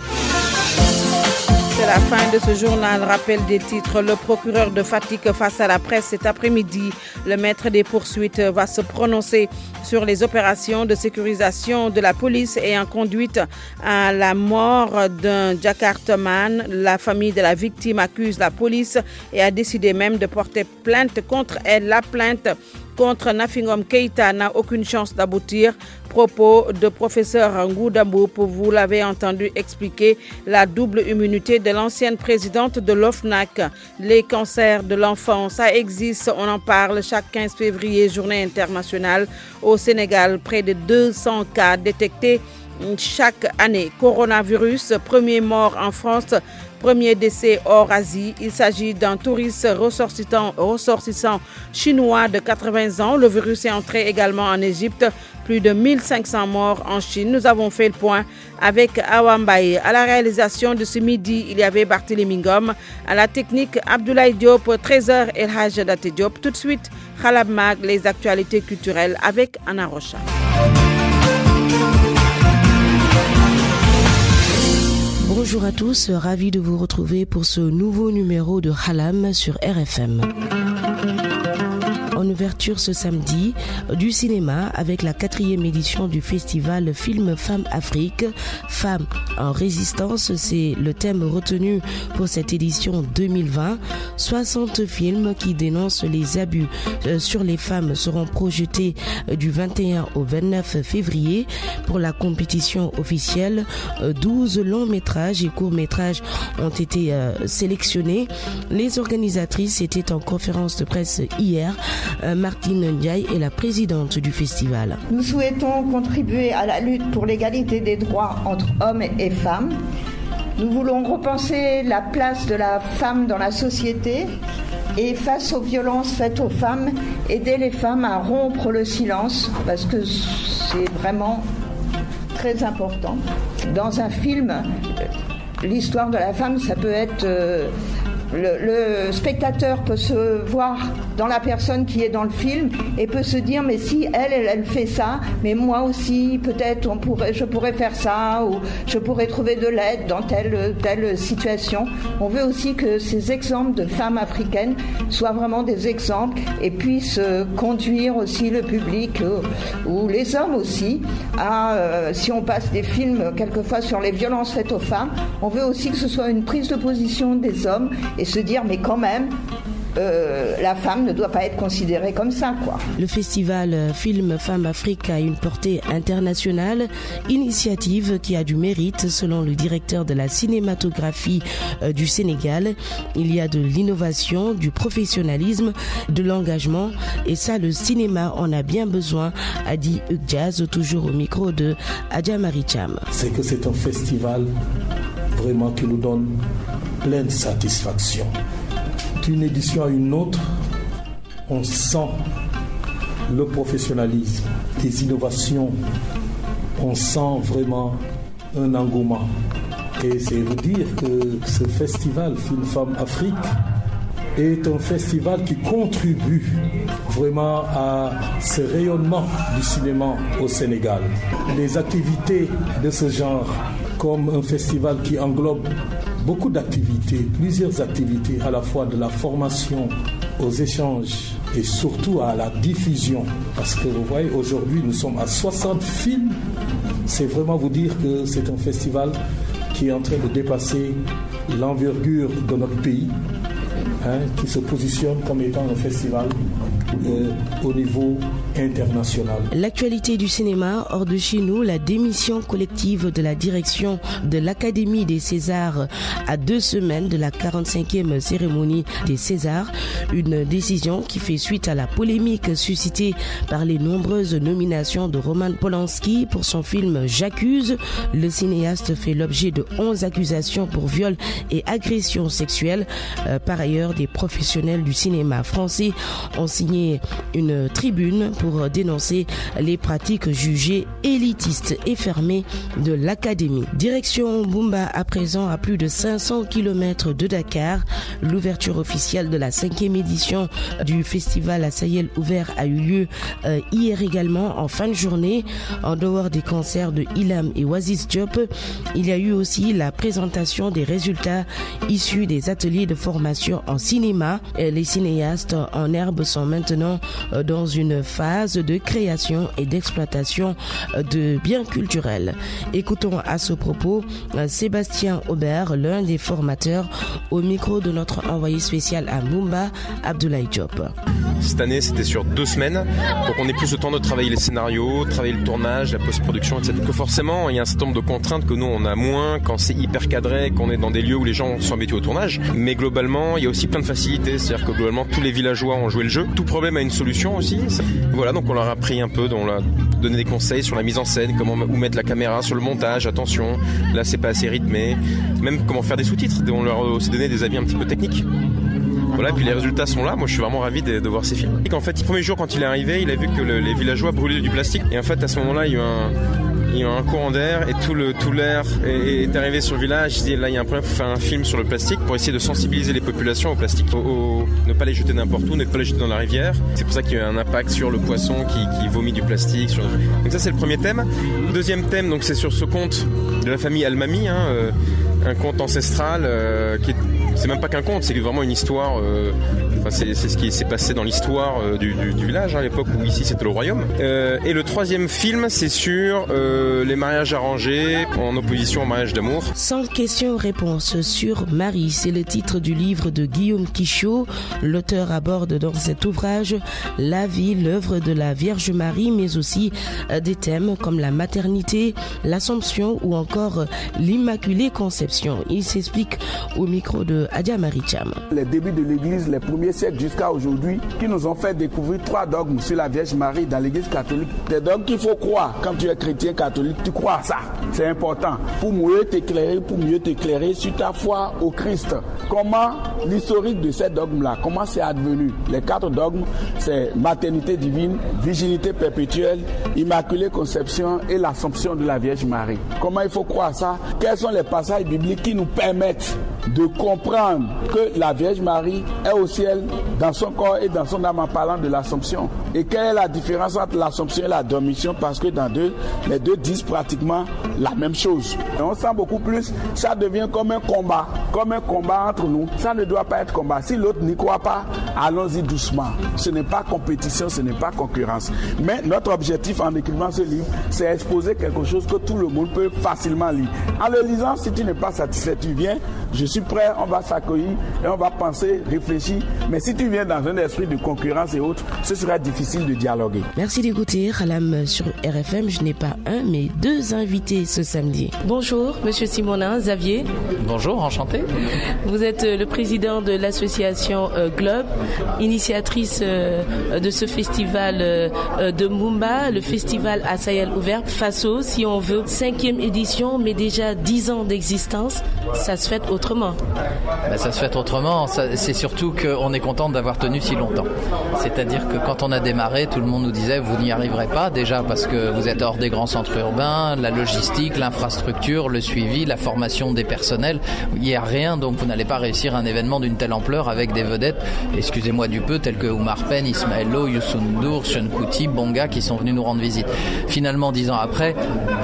C'est la fin de ce journal. Rappel des titres. Le procureur de Fatick face à la presse cet après-midi. Le maître des poursuites va se prononcer sur les opérations de sécurisation de la police ayant conduite à la mort d'un Jakartaman. La famille de la victime accuse la police et a décidé même de porter plainte contre elle. La plainte contre Nafingom Keïta n'a aucune chance d'aboutir. Propos de professeur Ngouda Mboup, vous l'avez entendu expliquer la double immunité de l'ancienne présidente de l'OFNAC. Les cancers de l'enfant, ça existe, on en parle chaque 15 février, journée internationale. Au Sénégal, près de 200 cas détectés chaque année. Coronavirus, premier mort en France, premier décès hors Asie. Il s'agit d'un touriste ressortissant chinois de 80 ans. Le virus est entré également en Égypte. Plus de 1500 morts en Chine. Nous avons fait le point avec Awambaye. À la réalisation de ce midi, il y avait Barthélémy Ngom. À la technique, Abdoulaye Diop, 13h, El Hadj Date Diop. Tout de suite, Khalab Mag, les actualités culturelles avec Anna Rocha. Bonjour à tous, ravi de vous retrouver pour ce nouveau numéro de Halam sur RFM. En ouverture ce samedi du cinéma avec la 4e édition du festival Film Femmes Afrique. Femmes en résistance, c'est le thème retenu pour cette édition 2020. 60 films qui dénoncent les abus sur les femmes seront projetés du 21 au 29 février. Pour la compétition officielle, 12 longs métrages et courts métrages ont été sélectionnés. Les organisatrices étaient en conférence de presse hier Martine Ndiaye est la présidente du festival. Nous souhaitons contribuer à la lutte pour l'égalité des droits entre hommes et femmes. Nous voulons repenser la place de la femme dans la société et face aux violences faites aux femmes, aider les femmes à rompre le silence parce que c'est vraiment très important. Dans un film, l'histoire de la femme, ça peut être... Le spectateur peut se voir dans la personne qui est dans le film et peut se dire mais si elle fait ça, mais moi aussi peut-être je pourrais faire ça ou je pourrais trouver de l'aide dans telle situation. On veut aussi que ces exemples de femmes africaines soient vraiment des exemples et puissent conduire aussi le public ou les hommes aussi à, si on passe des films quelquefois sur les violences faites aux femmes, on veut aussi que ce soit une prise de position des hommes et se dire mais quand même la femme ne doit pas être considérée comme ça, quoi. Le festival Film Femmes Afrique a une portée internationale, initiative qui a du mérite selon le directeur de la cinématographie du Sénégal. Il y a de l'innovation, du professionnalisme, de l'engagement et ça le cinéma en a bien besoin, a dit Hugues Diaz, toujours au micro de Adja Maricham. C'est que c'est un festival vraiment qui nous donne pleine satisfaction. D'une édition à une autre, on sent le professionnalisme, les innovations, on sent vraiment un engouement. Et c'est vous dire que ce festival Film Femmes Afrique est un festival qui contribue vraiment à ce rayonnement du cinéma au Sénégal. Les activités de ce genre, comme un festival qui englobe beaucoup d'activités, plusieurs activités, à la fois de la formation aux échanges et surtout à la diffusion. Parce que vous voyez, aujourd'hui, nous sommes à 60 films. C'est vraiment vous dire que c'est un festival qui est en train de dépasser l'envergure de notre pays, qui se positionne comme étant un festival au niveau international. L'actualité du cinéma hors de chez nous, la démission collective de la direction de l'Académie des Césars à 2 semaines de la 45e cérémonie des Césars, une décision qui fait suite à la polémique suscitée par les nombreuses nominations de Roman Polanski pour son film J'accuse. Le cinéaste fait l'objet de 11 accusations pour viol et agression sexuelle. Par ailleurs, des professionnels du cinéma français ont signé une tribune pour dénoncer les pratiques jugées élitistes et fermées de l'Académie. Direction Bumba à présent, à plus de 500 km de Dakar. L'ouverture officielle de la 5e édition du festival à Sahel ouvert a eu lieu hier également en fin de journée. En dehors des concerts de Ilham et Oasis Diop, il y a eu aussi la présentation des résultats issus des ateliers de formation en cinéma. Les cinéastes en herbe sont maintenant dans une phase de création et d'exploitation de biens culturels. Écoutons à ce propos Sébastien Aubert, l'un des formateurs, au micro de notre envoyé spécial à Mumba, Abdoulaye Diop. Cette année, c'était sur 2 semaines, donc on est plus le temps de travailler les scénarios, travailler le tournage, la post-production, etc. Que forcément, il y a un certain nombre de contraintes que nous, on a moins quand c'est hyper cadré, qu'on est dans des lieux où les gens sont habitués au tournage. Mais globalement, il y a aussi plein de facilités, c'est-à-dire que globalement, tous les villageois ont joué le jeu. Tout problème a une solution aussi. Voilà, donc on leur a appris un peu, on leur a donné des conseils sur la mise en scène, où mettre la caméra, sur le montage, attention, là c'est pas assez rythmé, même comment faire des sous-titres, on leur a aussi donné des avis un petit peu techniques. Voilà, et puis les résultats sont là. Moi, je suis vraiment ravi de voir ces films. Et en fait, le premier jour, quand il est arrivé, il a vu que les villageois brûlaient du plastique. Et en fait, à ce moment-là, il y a eu un courant d'air et tout l'air est arrivé sur le village. Il dit là, il y a un problème, il faut faire un film sur le plastique pour essayer de sensibiliser les populations au plastique, ne pas les jeter n'importe où, ne pas les jeter dans la rivière. C'est pour ça qu'il y a eu un impact sur le poisson qui vomit du plastique. Donc ça, c'est le premier thème. Deuxième thème, donc c'est sur ce conte de la famille Almami, un conte ancestral qui est... C'est même pas qu'un conte, c'est vraiment une histoire. C'est ce qui s'est passé dans l'histoire du village, à l'époque où ici c'était le royaume. Et le troisième film, c'est sur les mariages arrangés en opposition au mariage d'amour. 100 questions-réponses sur Marie, c'est le titre du livre de Guillaume Quichot. L'auteur aborde dans cet ouvrage la vie, l'œuvre de la Vierge Marie, mais aussi des thèmes comme la maternité, l'Assomption ou encore l'Immaculée Conception. Il s'explique au micro de Adia Maricham. Les débuts de l'Église, les premiers siècles jusqu'à aujourd'hui, qui nous ont fait découvrir 3 dogmes sur la Vierge Marie dans l'Église catholique. Des dogmes qu'il faut croire. Quand tu es chrétien catholique, tu crois à ça. C'est important pour mieux t'éclairer sur ta foi au Christ. Comment l'historique de ces dogmes-là, comment c'est advenu? Les 4 dogmes, c'est maternité divine, virginité perpétuelle, immaculée conception et l'Assomption de la Vierge Marie. Comment il faut croire ça? Quels sont les passages bibliques qui nous permettent de comprendre que la Vierge Marie est au ciel dans son corps et dans son âme en parlant de l'Assomption? Et quelle est la différence entre l'Assomption et la dormition? Parce que les deux disent pratiquement la même chose. Et on sent beaucoup plus, ça devient comme un combat entre nous. Ça ne doit pas être combat. Si l'autre n'y croit pas, allons-y doucement. Ce n'est pas compétition, ce n'est pas concurrence. Mais notre objectif en écrivant ce livre, c'est exposer quelque chose que tout le monde peut facilement lire. En le lisant, si tu n'es pas satisfait, tu viens, je suis prêt, on va s'accueillir et on va penser, réfléchir. Mais si tu viens dans un esprit de concurrence et autres, ce sera difficile de dialoguer. Merci d'écouter Khalam sur RFM. Je n'ai pas un, mais 2 invités ce samedi. Bonjour, Monsieur Simonin, Xavier. Bonjour, enchanté. Vous êtes le président de l'association Globe, initiatrice de ce festival de Mumba, le festival à Sahel ouvert, FASO, si on veut. 5e édition, mais déjà 10 ans d'existence. Ça se fait autrement. Ça se fait autrement. C'est surtout qu'on est content d'avoir tenu si longtemps. C'est-à-dire que quand on a démarré, tout le monde nous disait vous n'y arriverez pas, déjà parce que vous êtes hors des grands centres urbains, la logistique, l'infrastructure, le suivi, la formation des personnels. Il n'y a rien, donc vous n'allez pas réussir un événement d'une telle ampleur avec des vedettes, excusez-moi du peu, tels que Oumar Penn, Ismaël Lo, Youssou N'Dour, Sean Kuti, Bonga, qui sont venus nous rendre visite. Finalement, 10 ans après,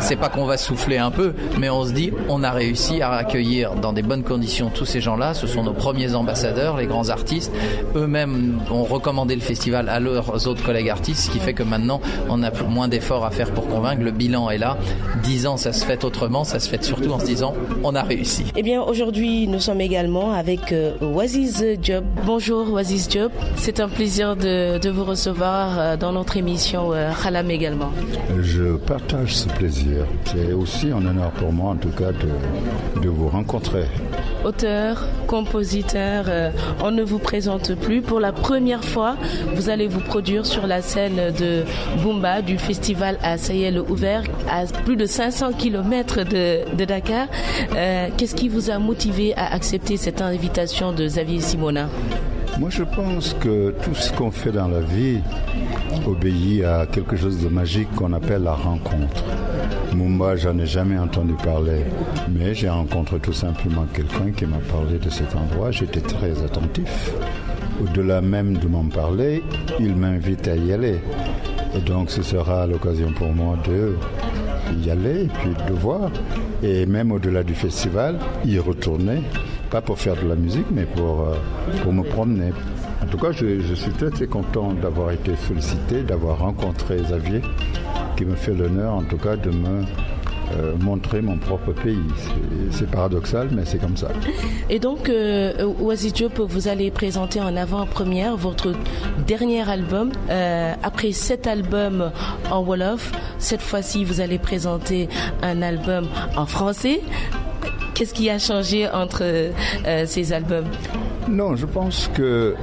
c'est pas qu'on va souffler un peu, mais on se dit on a réussi à accueillir dans des bonnes conditions tous ces gens-là. Ce sont nos premiers ambassadeurs, les grands artistes. Eux-mêmes ont recommandé le festival à leurs autres collègues artistes, ce qui fait que maintenant on a moins d'efforts à faire pour convaincre. Le bilan est là. 10 ans, ça se fait autrement, ça se fait surtout en se disant on a réussi. Eh bien, aujourd'hui, nous sommes également avec Waziz Diop. Bonjour Waziz Diop, c'est un plaisir de vous recevoir dans notre émission Khalam également. Je partage ce plaisir. C'est aussi un honneur pour moi en tout cas de vous rencontrer. Auteur, compositeur, on ne vous présente plus. Pour la première fois, vous allez vous produire sur la scène de Bumba, du festival à Sahel ouvert, à plus de 500 km de Dakar. Qu'est-ce qui vous a motivé à accepter cette invitation de Xavier Simonin? Moi, je pense que tout ce qu'on fait dans la vie obéit à quelque chose de magique qu'on appelle la rencontre. Mumba, j'en ai jamais entendu parler, mais j'ai rencontré tout simplement quelqu'un qui m'a parlé de cet endroit. J'étais très attentif. Au-delà même de m'en parler, il m'invite à y aller. Et donc, ce sera l'occasion pour moi de y aller et puis de voir. Et même au-delà du festival, y retourner. Pas pour faire de la musique, mais pour me promener. En tout cas, je suis très très content d'avoir été sollicité, d'avoir rencontré Xavier, qui me fait l'honneur en tout cas de me montrer mon propre pays. C'est paradoxal, mais c'est comme ça. Et donc, Waziz Diop, vous allez présenter en avant-première votre dernier album. Après 7 albums en Wolof, cette fois-ci, vous allez présenter un album en français. Qu'est-ce qui a changé entre ces albums? Non, je pense que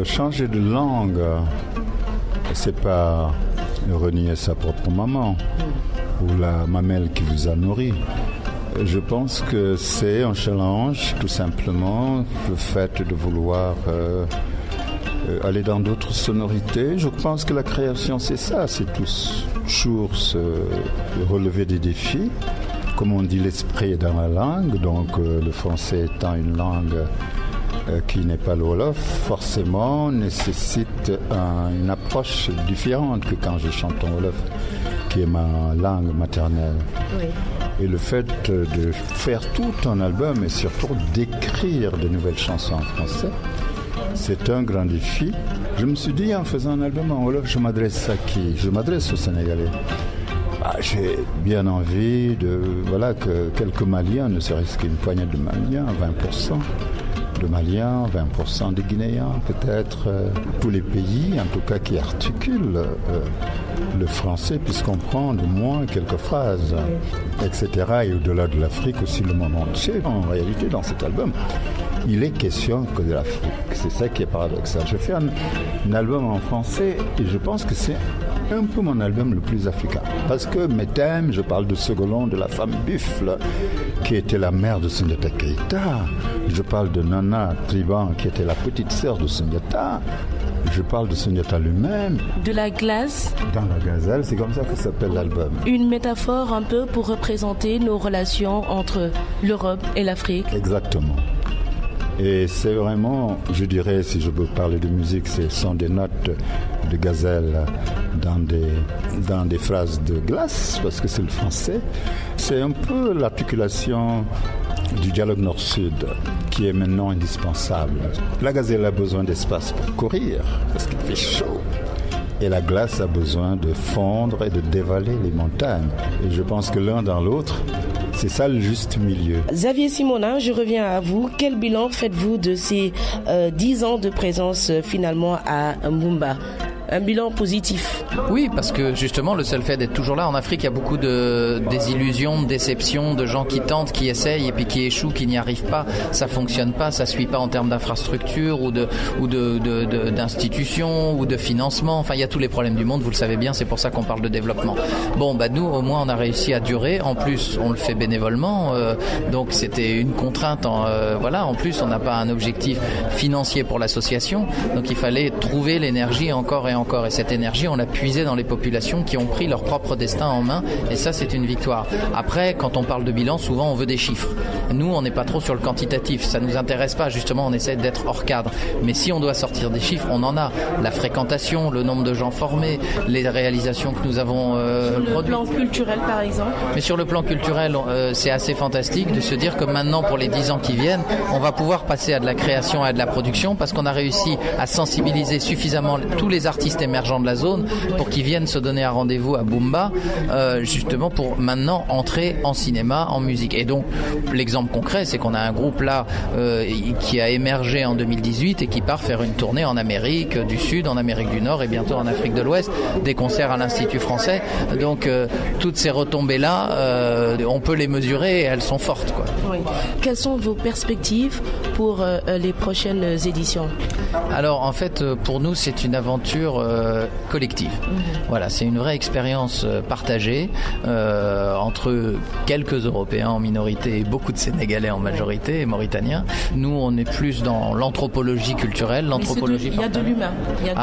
changer de langue, c'est pas renier sa propre maman ou la mamelle qui vous a nourri. Je pense que c'est un challenge, tout simplement, le fait de vouloir aller dans d'autres sonorités. Je pense que la création, c'est ça, c'est toujours se relever des défis. Comme on dit, l'esprit est dans la langue, donc le français étant une langue qui n'est pas le Wolof, forcément nécessite une approche différente que quand je chante en Wolof, qui est ma langue maternelle. Oui. Et le fait de faire tout un album et surtout d'écrire de nouvelles chansons en français, c'est un grand défi. Je me suis dit, en faisant un album en Wolof, je m'adresse à qui? Je m'adresse aux Sénégalais. J'ai bien envie que quelques Maliens, ne serait-ce qu'une poignée de Maliens, 20% de Maliens, 20% de Guinéens, peut-être tous les pays, en tout cas qui articulent le français, puissent comprendre au moins quelques phrases, etc. Et au-delà de l'Afrique aussi, le monde entier, en réalité, dans cet album. il est question que de l'Afrique. C'est ça qui est paradoxal. Je fais un album en français et je pense que c'est un peu mon album le plus africain. Parce que mes thèmes, je parle de Segolon, de la femme buffle, qui était la mère de Sundiata Keita. Je parle de Nana Triban, qui était la petite sœur de Sundiata. Je parle de Sundiata lui-même. De la glace. Dans la gazelle, c'est comme ça que s'appelle l'album. Une métaphore un peu pour représenter nos relations entre l'Europe et l'Afrique. Exactement. Et c'est vraiment, je dirais, si je veux parler de musique, ce sont des notes de gazelle dans des phrases de glace, parce que c'est le français. C'est un peu l'articulation du dialogue nord-sud qui est maintenant indispensable. La gazelle a besoin d'espace pour courir, parce qu'il fait chaud. Et la glace a besoin de fondre et de dévaler les montagnes. Et je pense que l'un dans l'autre, c'est ça le juste milieu. Xavier Simonin, je reviens à vous. Quel bilan faites-vous de ces 10 ans de présence finalement à Mbumba ? Un bilan positif. Oui, parce que justement, le seul fait d'être toujours là, en Afrique, il y a beaucoup de désillusions, de déceptions, de gens qui tentent, qui essayent et puis qui échouent, qui n'y arrivent pas. Ça fonctionne pas, ça suit pas en termes d'infrastructure ou d'institutions ou de financement. Enfin, il y a tous les problèmes du monde, vous le savez bien, c'est pour ça qu'on parle de développement. Bon, nous, au moins, on a réussi à durer. En plus, on le fait bénévolement, donc c'était une contrainte. En plus, on n'a pas un objectif financier pour l'association, donc il fallait trouver l'énergie encore et encore. Et cette énergie, on l'a puisée dans les populations qui ont pris leur propre destin en main. Et ça, c'est une victoire. Après, quand on parle de bilan, souvent, on veut des chiffres. Nous, on n'est pas trop sur le quantitatif. Ça nous intéresse pas. Justement, on essaie d'être hors cadre. Mais si on doit sortir des chiffres, on en a. La fréquentation, le nombre de gens formés, les réalisations que nous avons produites. Sur le plan culturel, par exemple. Mais sur le plan culturel, c'est assez fantastique de se dire que maintenant, pour les 10 ans qui viennent, on va pouvoir passer à de la création et à de la production parce qu'on a réussi à sensibiliser suffisamment tous les artistes émergents de la zone pour qu'ils viennent se donner un rendez-vous à Bumba, justement pour maintenant entrer en cinéma, en musique. Et donc l'exemple concret, c'est qu'on a un groupe là qui a émergé en 2018 et qui part faire une tournée en Amérique du Sud, en Amérique du Nord et bientôt en Afrique de l'Ouest, des concerts à l'Institut français. Donc toutes ces retombées là, on peut les mesurer et elles sont fortes, quoi. Oui. Quelles sont vos perspectives pour les prochaines éditions ? Alors en fait, pour nous, c'est une aventure collective. Voilà, c'est une vraie expérience partagée entre quelques Européens en minorité et beaucoup de Sénégalais en majorité et Mauritaniens. Nous, on est plus dans l'anthropologie culturelle, l'anthropologie. Il y a de l'humain.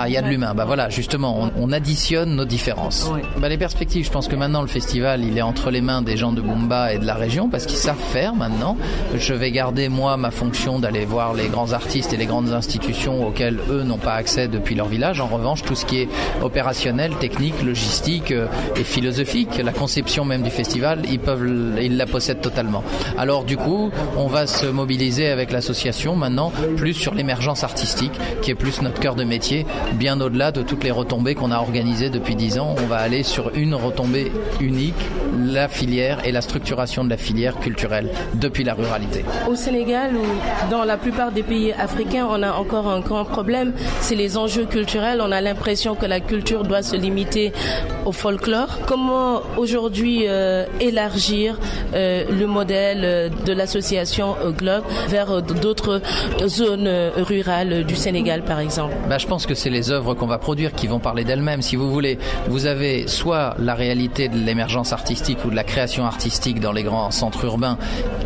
Il y a de l'humain. Voilà, justement, on additionne nos différences. Oui. Les perspectives, je pense que maintenant le festival, il est entre les mains des gens de Bumba et de la région parce qu'ils savent faire maintenant. Je vais garder moi ma fonction d'aller voir les grands artistes et les grandes institutions auxquelles eux n'ont pas accès depuis leur village. En revanche, tout ce qui est opérationnel, technique, logistique et philosophique, la conception même du festival, ils la possèdent totalement. Alors du coup, on va se mobiliser avec l'association maintenant plus sur l'émergence artistique, qui est plus notre cœur de métier, bien au-delà de toutes les retombées qu'on a organisées depuis 10 ans. On va aller sur une retombée unique, la filière et la structuration de la filière culturelle depuis la ruralité. Au Sénégal ou dans la plupart des pays africains, on a encore un grand problème, c'est les enjeux culturels. On a l'impression que la culture doit se limiter au folklore. Comment aujourd'hui élargir le modèle de l'association Globe vers d'autres zones rurales du Sénégal, par exemple? Je pense que c'est les œuvres qu'on va produire qui vont parler d'elles-mêmes. Si vous voulez, vous avez soit la réalité de l'émergence artistique ou de la création artistique dans les grands centres urbains,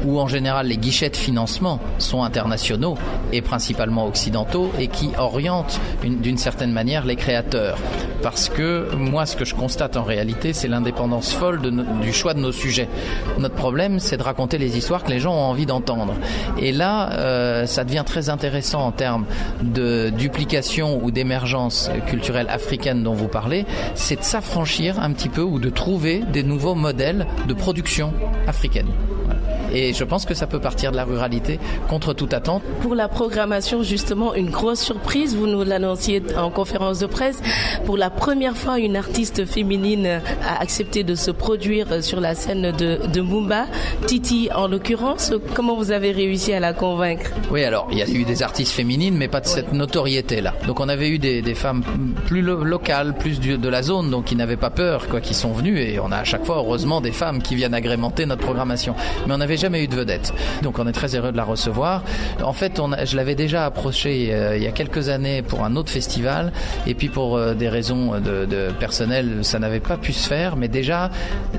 où en général les guichets de financement sont internationaux et principalement occidentaux et qui orientent d'une certaine manière les créateurs. Parce que moi, ce que je constate en réalité, c'est l'indépendance folle du choix de nos sujets. Notre problème, c'est de raconter les histoires que les gens ont envie d'entendre. Et là, ça devient très intéressant en termes de duplication ou d'émergence culturelle africaine dont vous parlez, c'est de s'affranchir un petit peu ou de trouver des nouveaux modèles de production africaine. Voilà. Et je pense que ça peut partir de la ruralité contre toute attente. Pour la programmation, justement, une grosse surprise, vous nous l'annonciez en conférence de presse. Pour la première fois, une artiste féminine a accepté de se produire sur la scène de Mbumba, Titi en l'occurrence. Comment vous avez réussi à la convaincre? Oui, alors, il y a eu des artistes féminines, mais pas de cette notoriété-là. Donc on avait eu des femmes plus locales, plus de la zone, donc qui n'avaient pas peur, qui sont venues, et on a à chaque fois, heureusement, des femmes qui viennent agrémenter notre programmation. Mais on n'avait jamais eu de vedette. Donc on est très heureux de la recevoir. En fait, je l'avais déjà approchée il y a quelques années pour un autre festival, et puis pour des raisons de personnel, ça n'avait pas pu se faire, mais déjà,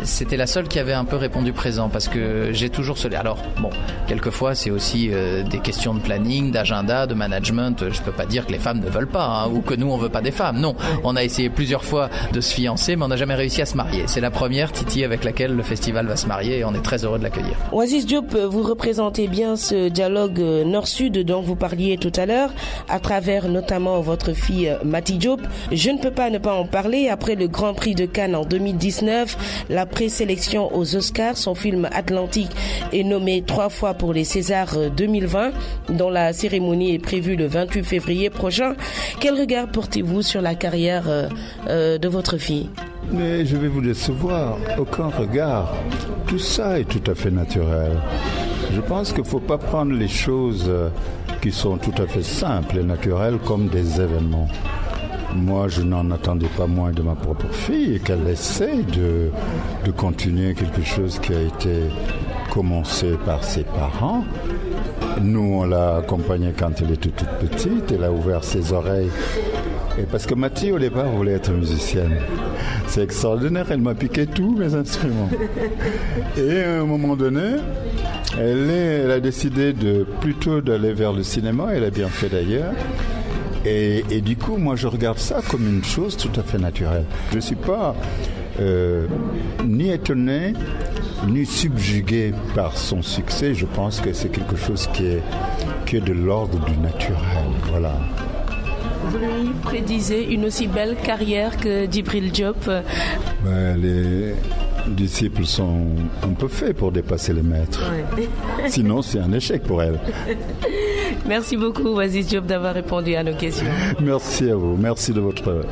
c'était la seule qui avait un peu répondu présent, parce que j'ai toujours Alors, bon, quelquefois, c'est aussi des questions de planning, d'agenda, de management. Je peux pas dire que les femmes ne veulent pas, ou que nous, on veut pas des femmes. Non, on a essayé plusieurs fois de se fiancer, mais on n'a jamais réussi à se marier. C'est la première, Titi, avec laquelle le festival va se marier, et on est très heureux de l'accueillir. Oasis Diop, vous représentez bien ce dialogue nord-sud dont vous parliez tout à l'heure, à travers notamment votre fille Mati Diop. Je ne peux pas ne pas en parler. Après le Grand Prix de Cannes en 2019, la présélection aux Oscars, son film Atlantique est nommé 3 fois pour les Césars 2020, dont la cérémonie est prévue le 28 février prochain. Quel regard portez-vous sur la carrière de votre fille? Mais je vais vous décevoir, aucun regard. Tout ça est tout à fait naturel. Je pense qu'il ne faut pas prendre les choses qui sont tout à fait simples et naturelles comme des événements. Moi, je n'en attendais pas moins de ma propre fille, et qu'elle essaie de continuer quelque chose qui a été commencé par ses parents. Nous, on l'a accompagnée quand elle était toute petite. Elle a ouvert ses oreilles. Et parce que Mathie, au départ, voulait être musicienne. C'est extraordinaire, elle m'a piqué tous mes instruments. Et à un moment donné, elle a décidé plutôt d'aller vers le cinéma. Elle a bien fait d'ailleurs. Et du coup, moi, je regarde ça comme une chose tout à fait naturelle. Je ne suis pas ni étonné, ni subjugué par son succès. Je pense que c'est quelque chose qui est de l'ordre du naturel. Voilà. Vous lui prédisez une aussi belle carrière que Djibril Diop? Les disciples sont un peu faits pour dépasser les maîtres. Ouais. Sinon, c'est un échec pour elle. Merci beaucoup, Oasis Diop, d'avoir répondu à nos questions. Merci à vous. Merci de votre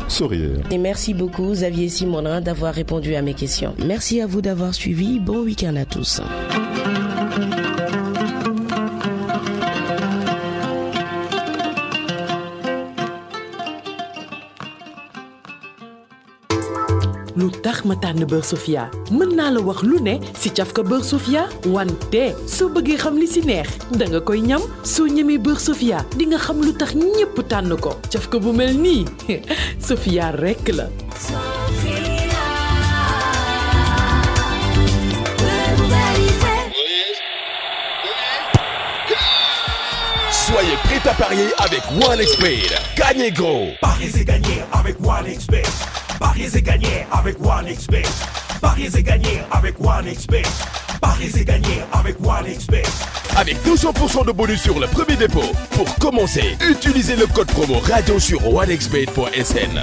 sourire. Et merci beaucoup, Xavier Simonin, d'avoir répondu à mes questions. Merci à vous d'avoir suivi. Bon week-end à tous. lu tax ma tànn beurre Sofia mën naa la wax lu ne si cafka beurre Sofia wante soo bëggee xam li si neex da nga koy ñam soo ñemee beurre Sofia di nga xam lu tax ñépp tànn ko cafka bu mel nii Sofia rekk la. Soyez prêts à parier avec OneXBet. Gagnez gros. Pariez et gagnez avec OneXBet. Pariez et gagnez avec OneXBet. Pariez et gagnez avec OneXBet. Pariez et gagnez avec OneXBet. Avec 200% de bonus sur le premier dépôt. Pour commencer, utilisez le code promo radio sur onexbet.sn.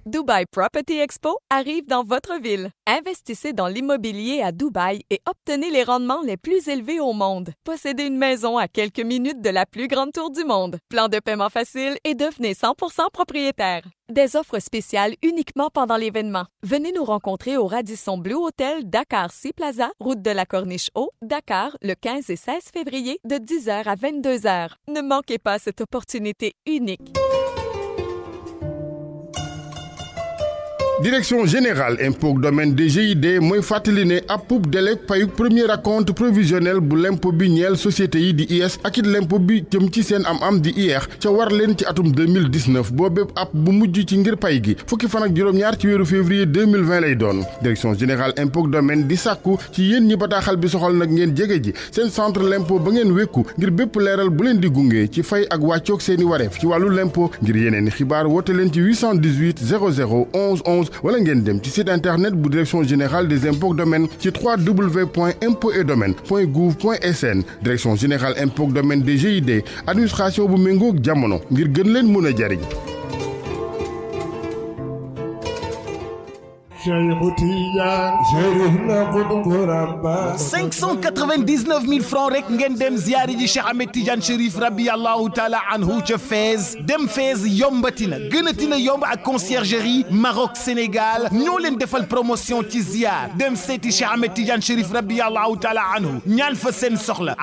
Dubai Property Expo arrive dans votre ville. Investissez dans l'immobilier à Dubaï et obtenez les rendements les plus élevés au monde. Possédez une maison à quelques minutes de la plus grande tour du monde. Plan de paiement facile et devenez 100% propriétaire. Des offres spéciales uniquement pendant l'événement. Venez nous rencontrer au Radisson Blu Hotel Dakar Sea Plaza, route de la Corniche Haut, Dakar, le 15 et 16 février de 10h à 22h. Ne manquez pas cette opportunité unique. Direction générale impôt domaine DGID mooy fàttali ne ab pub délai payuk premier acompte provisionnel bu l'impôt bi ñeel société yi di IS ak it l'impôt bi jëm ci seen am di IR ca war leen ci atum 2019 boobépp ab bu mujj ci ngir pay gi fukki fan ak juróom-ñaar ci weeru février 2020 lay doon. Direction générale impôt domaine di sàkku ci yéen ñi bataaxal bi soxal nag ngeen jege ji seen centre l'impôt ba ngeen wekku ngir bépp leeral bu leen di gunge ci fay ak wàccoog seeni wareef ci wàllu l'impôt ngir yeneen xibaar woote leen ci 818 00 11 11 wala ngeen dem ci site internet bu direction générale des impôts domaine ci www.impôts-et-domaines.gouv.sn. Direction générale impôts domaine DGID administration bu méngoog jamono ngir gën leen mën a jariñ. 599 000 francs rek ngeen dem ziyaari ji Cheikh Ahmed Tidiane Chérif Rabiyallahu Taala anhu ca Fès dem Fès yombatina gënatina yomb ak conciergerie Maroc Sénégal ñoo leen defal promotion ci ziyaar dem seeti Cheikh Ahmed Tidiane Chérif Rabiyallahu Taala anhu ñaan fa seen soxla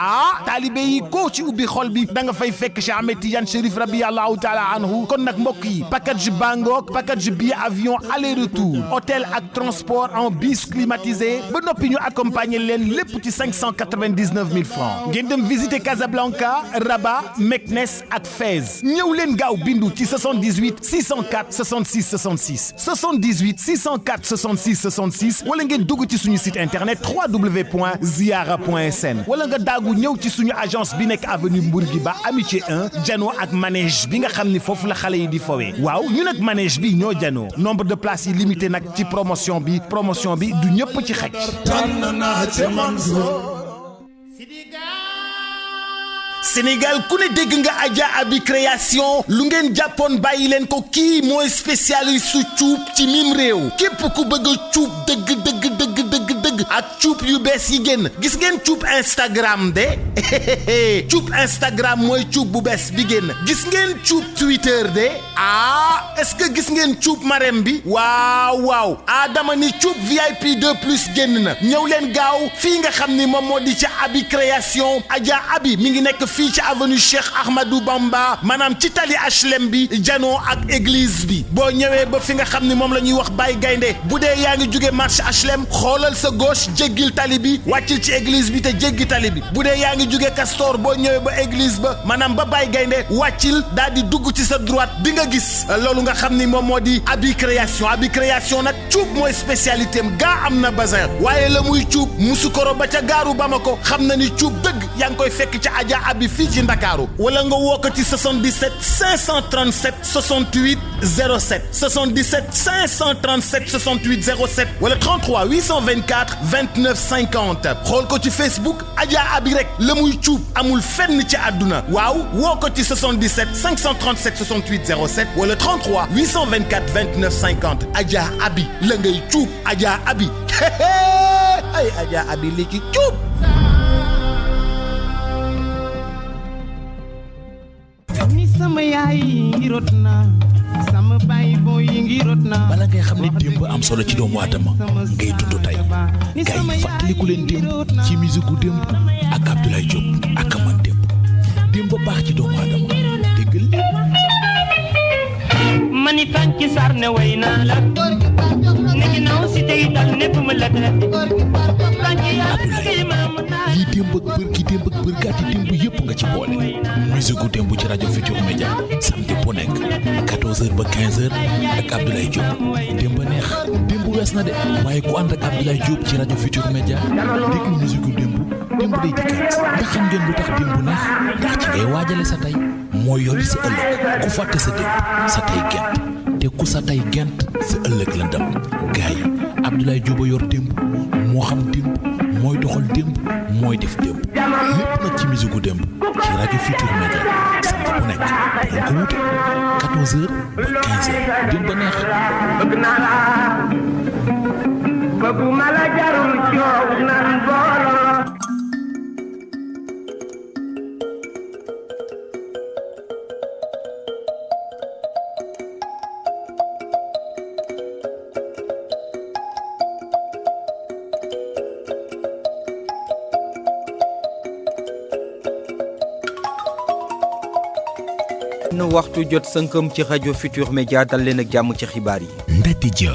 taalibe yi koo ci ubbi xol bi da nga fay fekk Cheikh Ahmed Tidiane Chérif Rabiyallahu Taala anhu kon nag mbokk yi package bangook package billet avion aller retour hôtel ak transport en bus climatisé ba noppi ñu accompagner leen lépp ci 599 000 francs ngeen dem visiter Casablanca Rabat Meknès ak Fès ñëw leen gaaw bindu ci 78 604 66 66 78 604 66 66 wala ngeen dugg ci suñu site internet www.ziara.sn wala nga daagu ñëw ci suñu agence bi nekk avenue Bourguiba Amitié 1 janoo ak manège bi nga xam ni foofu la xale yi di fowee waaw ñu nag manège bi ñoo janoo nombre de places yi limité nag ci promotion bi du ñëpp ci xaj. Sénégal ku ne dégg nga Adja Abi création lu ngeen jàppoon bàyyi leen ko kii mooy spécialiste su cuub ci mim réew képp ku bëgg a cuub dëgg ak cuub yu bees yi génn gis ngeen cuub Instagram de cuub Instagram mooy cuub bu bees bi génn gis ngeen cuub Twitter de est-ce que gis ngeen cuub Marème bi waaw dama ni cuub VIP 2+ génn na ñëw leen gaaw fii nga xam ni moom moo di ca Abi création Adja Abi mi ngi nekk fii ci avenue Cheikh Ahmadou Bamba maanaam ci tali HLM bi janoo ak église bi boo ñëwee ba fi nga xam ni moom la ñuy wax Baye Gaynde bu dee yaa ngi jóge marché HLM xoolal sa gauche jéggil tali bi wàccil ci église bi te jéggi tali bi bu dee yaa ngi jóge Castor boo ñëwee ba église ba maanaam ba Baye Gaynde wàccil daal di dugg ci sa droite di nga gis loolu nga xam ni moom moo di Abi création nag cuub mooy spécialité am gaa am na bazin waaye la muy cuub musukoro ba ca gaaru Bamako xam na ni cuub dëgg yaa ngi koy fekk ca Adja Abi fii ci Ndakaaru wala nga woo ko ci 77 537 68 07 77 537 68 07 wala 33 824 29 50 xool ko ci Facebook Adja Abi rek la muy cuub amul fenn ci àdduna waaw woo ko ci 77 537 68 07 wala 33 824 29 50 Adja Abi la ngay cuub Adja Abi ay Adja Abi li ci cuub. sama yaay ngi rot na sama baay booy ngi rot na bala ngay xam ne démb am solo ci doomu aadama ngay dund tey gars yi fàttaliku leen démb ci musique gu démb ak Abdoulaye Diop ak man démb baax ci doomu aadama déggal mani fanci sarne way naa la ne ginnaaw si tey dal nepp ma la lii démb ak bërki démb ak bërkaati démb yëpp nga ci boole musique gu démb ci rajo Futur Média samedi bu nekk 14h ba 15h ak Abdoulaye Diop démb neex démb wees na de waaye ku ànd ak Abdoulaye Diop ci rajo Futur Média déglu musique gu démb day dikkaat ndax xam ngeen lu tax démb neex ndax ci ngay waajale sa tey moo yori sa ëllëg ku fàtte sa démb sa tey gent te ku sa tey gent sa ëllëg la ndam gars yi Abdoulaye Diop a yor démb moo xam démb mooy doxal démb mooy def démb lépp nag ci musique gu démb ci rajo Futur Média samedi bu nekk dañ ko wute 14h ba 15h démb ba neex. bëgg naa la bëgguma la jarul coow nan booloo. waxtu jot sënkam ci rajo Futur Média dal leen ak jàmm ci xibaar yi. Ndati Dia